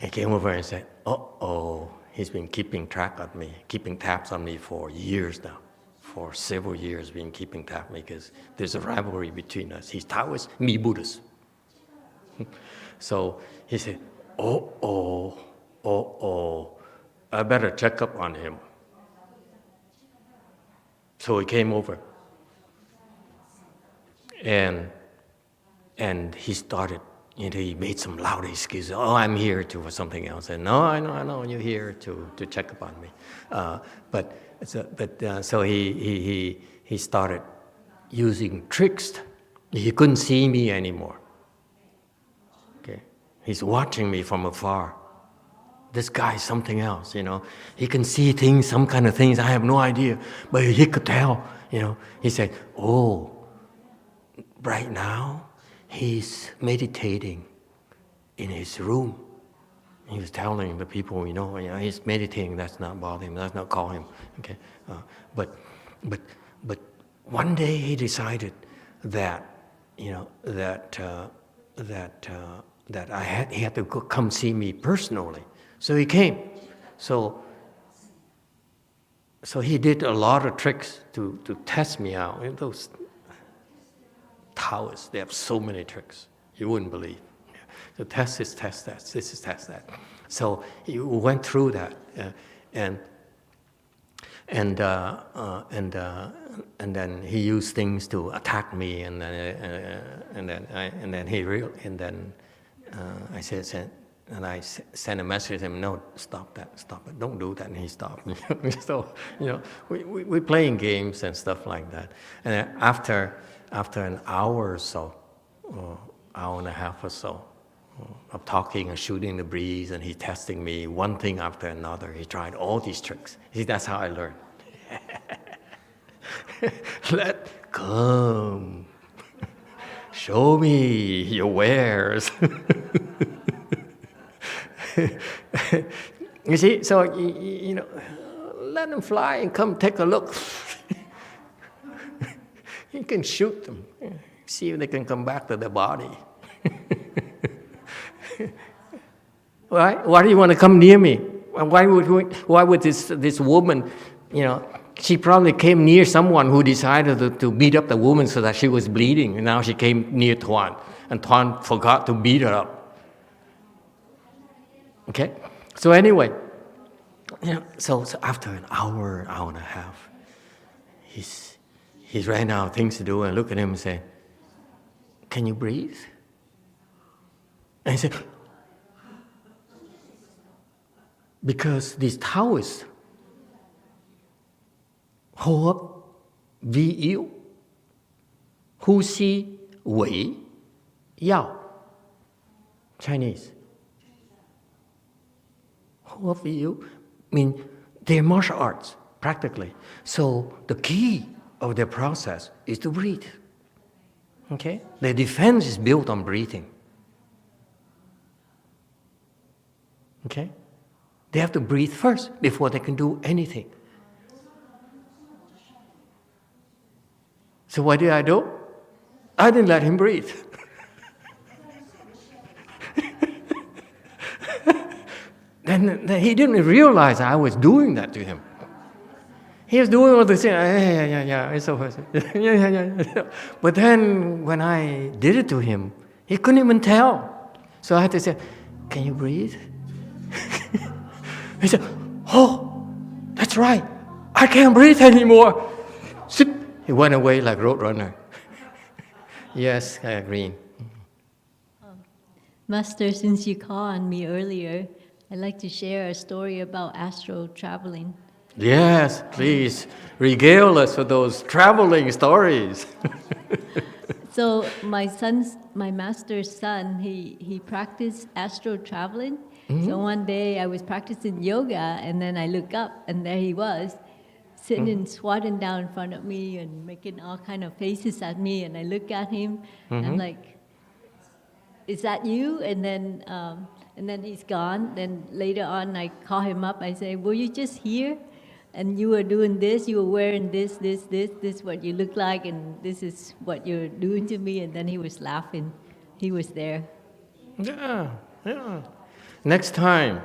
He came over and said, "Uh-oh, he's been keeping tabs on me for years now. For several years, been keeping tabs because there's a rivalry between us. He's Taoist, me Buddhist." So he said, "Oh, I better check up on him." So he came over, and he started. He made some loud excuses. "Oh, I'm here for something else." And "No, I know, you're here to check up on me." So he started using tricks. He couldn't see me anymore. Okay, he's watching me from afar. This guy's something else, He can see things, some kind of things. I have no idea, but he could tell, He said, "Oh, right now, he's meditating in his room." He was telling the people, he's meditating. That's not bother him. That's not call him. Okay, but one day he decided that he had to come see me personally. So he came. So he did a lot of tricks to test me out. Those Taoists, they have so many tricks, you wouldn't believe. So test this, test that, this is test that. So he went through that, and then he used things to attack me, and then I said, and I sent a message to him, "No, stop it, don't do that," and he stopped. So we're playing games and stuff like that, and after an hour or so, hour and a half or so, of talking and shooting the breeze, and he's testing me one thing after another. He tried all these tricks. See, that's how I learned. Let come. Show me your wares. You see, so let them fly and come take a look. You can shoot them, see if they can come back to their body. Why do you want to come near me? Why would this woman, she probably came near someone who decided to beat up the woman so that she was bleeding, and now she came near Tuan, and Tuan forgot to beat her up. Okay? So anyway, so after an hour and a half, he ran out of things to do and looked at him and said, "Can you breathe?" And he said, because these Taoists, hô hấp vi yếu, 呼吸为药, Chinese. 呼吸为yếu mean they're martial arts, practically. So the key of their process is to breathe. Okay? Their defense is built on breathing. Okay? They have to breathe first before they can do anything. So what did I do? I didn't let him breathe. Then he didn't realize I was doing that to him. He was doing all the things. Yeah, it's over. Yeah. But then when I did it to him, he couldn't even tell. So I had to say, "Can you breathe?" He said, "Oh, that's right. I can't breathe anymore." He went away like Roadrunner. Yes, Green. Master, since you called on me earlier, I'd like to share a story about astral traveling. Yes, please regale us with those traveling stories. So my master's son, he practiced astral traveling. Mm-hmm. So one day I was practicing yoga, and then I look up, and there he was, sitting and squatting down in front of me and making all kind of faces at me. And I look at him, and I'm like, "Is that you?" And then he's gone. Then later on, I call him up. I say, "Were you just here? And you were doing this, you were wearing this, what you look like, and this is what you're doing to me." And then he was laughing. He was there. Yeah. Next time,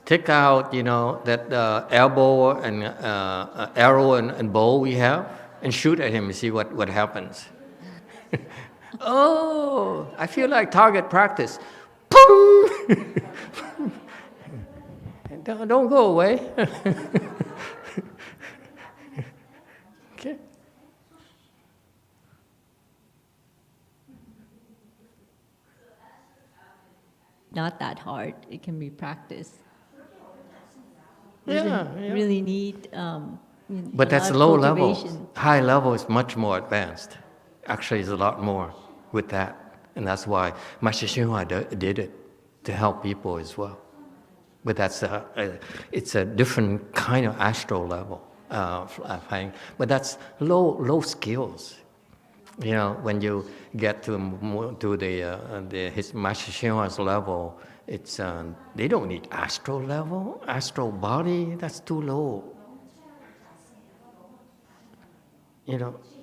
take out, that elbow and arrow and bow we have, and shoot at him and see what happens. Oh, I feel like target practice. Boom! Don't go away. Okay. Not that hard. It can be practiced. Yeah. Really need. But that's low level. High level is much more advanced. Actually, it's a lot more with that, and that's why Master YongHua did it to help people as well. But it's a different kind of astral level. But that's low skills. When you get to his Master YongHua's level, it's they don't need astral level, astral body. That's too low.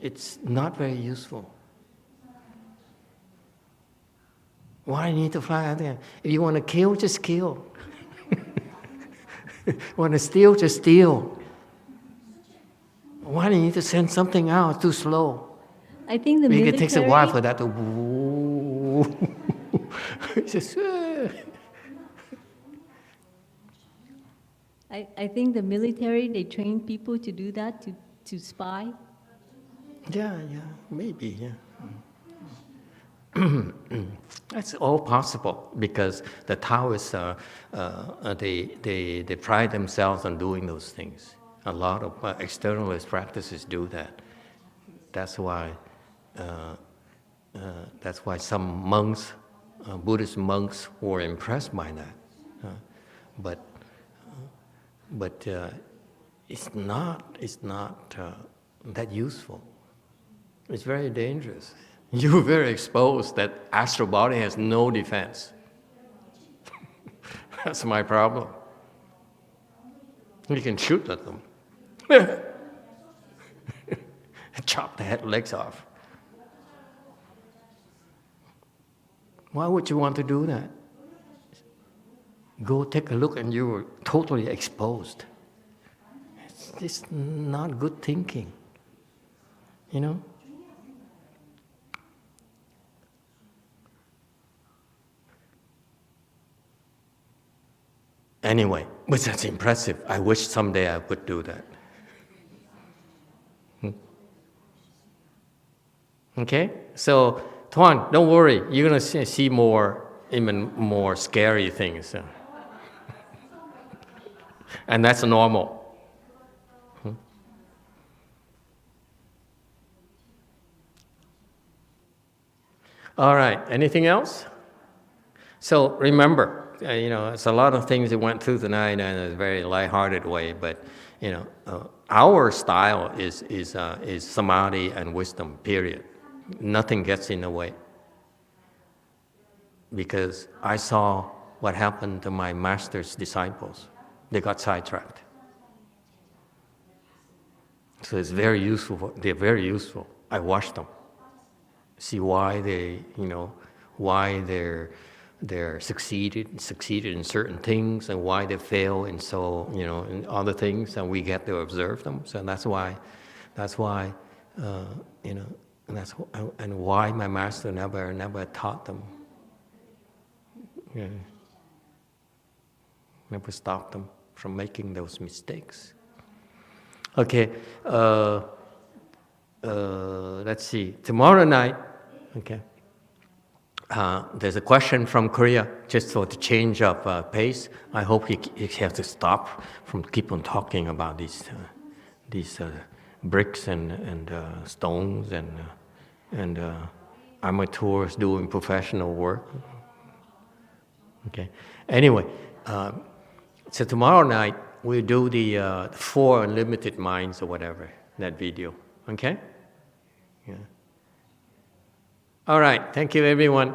It's not very useful. Why do you need to fly out there? If you want to kill, just kill. Want to steal, just steal. Why do you need to send something out? It's too slow. I think the military... It takes a while for that to... It's just... I think the military, they train people to do that, to spy. Yeah, maybe, yeah. That's all possible because the Taoists they pride themselves on doing those things. A lot of externalist practices do that. That's why some monks, Buddhist monks, were impressed by that. But it's not that useful. It's very dangerous. You're very exposed. That astral body has no defense. That's my problem. You can shoot at them. Chop the legs off. Why would you want to do that? go take a look and you're totally exposed. It's not good thinking, you know? Anyway, but that's impressive. I wish someday I could do that. Okay? So, Tuan, don't worry. You're going to see more, even more scary things. And that's normal. All right. Anything else? So remember, it's a lot of things we went through tonight in a very lighthearted way, but our style is samadhi and wisdom. Period. Nothing gets in the way. Because I saw what happened to my master's disciples. They got sidetracked. So it's very useful. They're very useful. I watched them. See why they're succeeded in certain things and why they fail in in other things, and we get to observe them. So that's why and why my master never taught them. Yeah. Never stopped them from making those mistakes. Okay, let's see. Tomorrow night, okay. There's a question from Korea, just for the change of pace. I hope he has to stop from keep on talking about these bricks and stones and amateurs doing professional work. Okay. Anyway, so tomorrow night we'll do the 4 unlimited minds or whatever, that video. Okay. Yeah. All right. Thank you, everyone.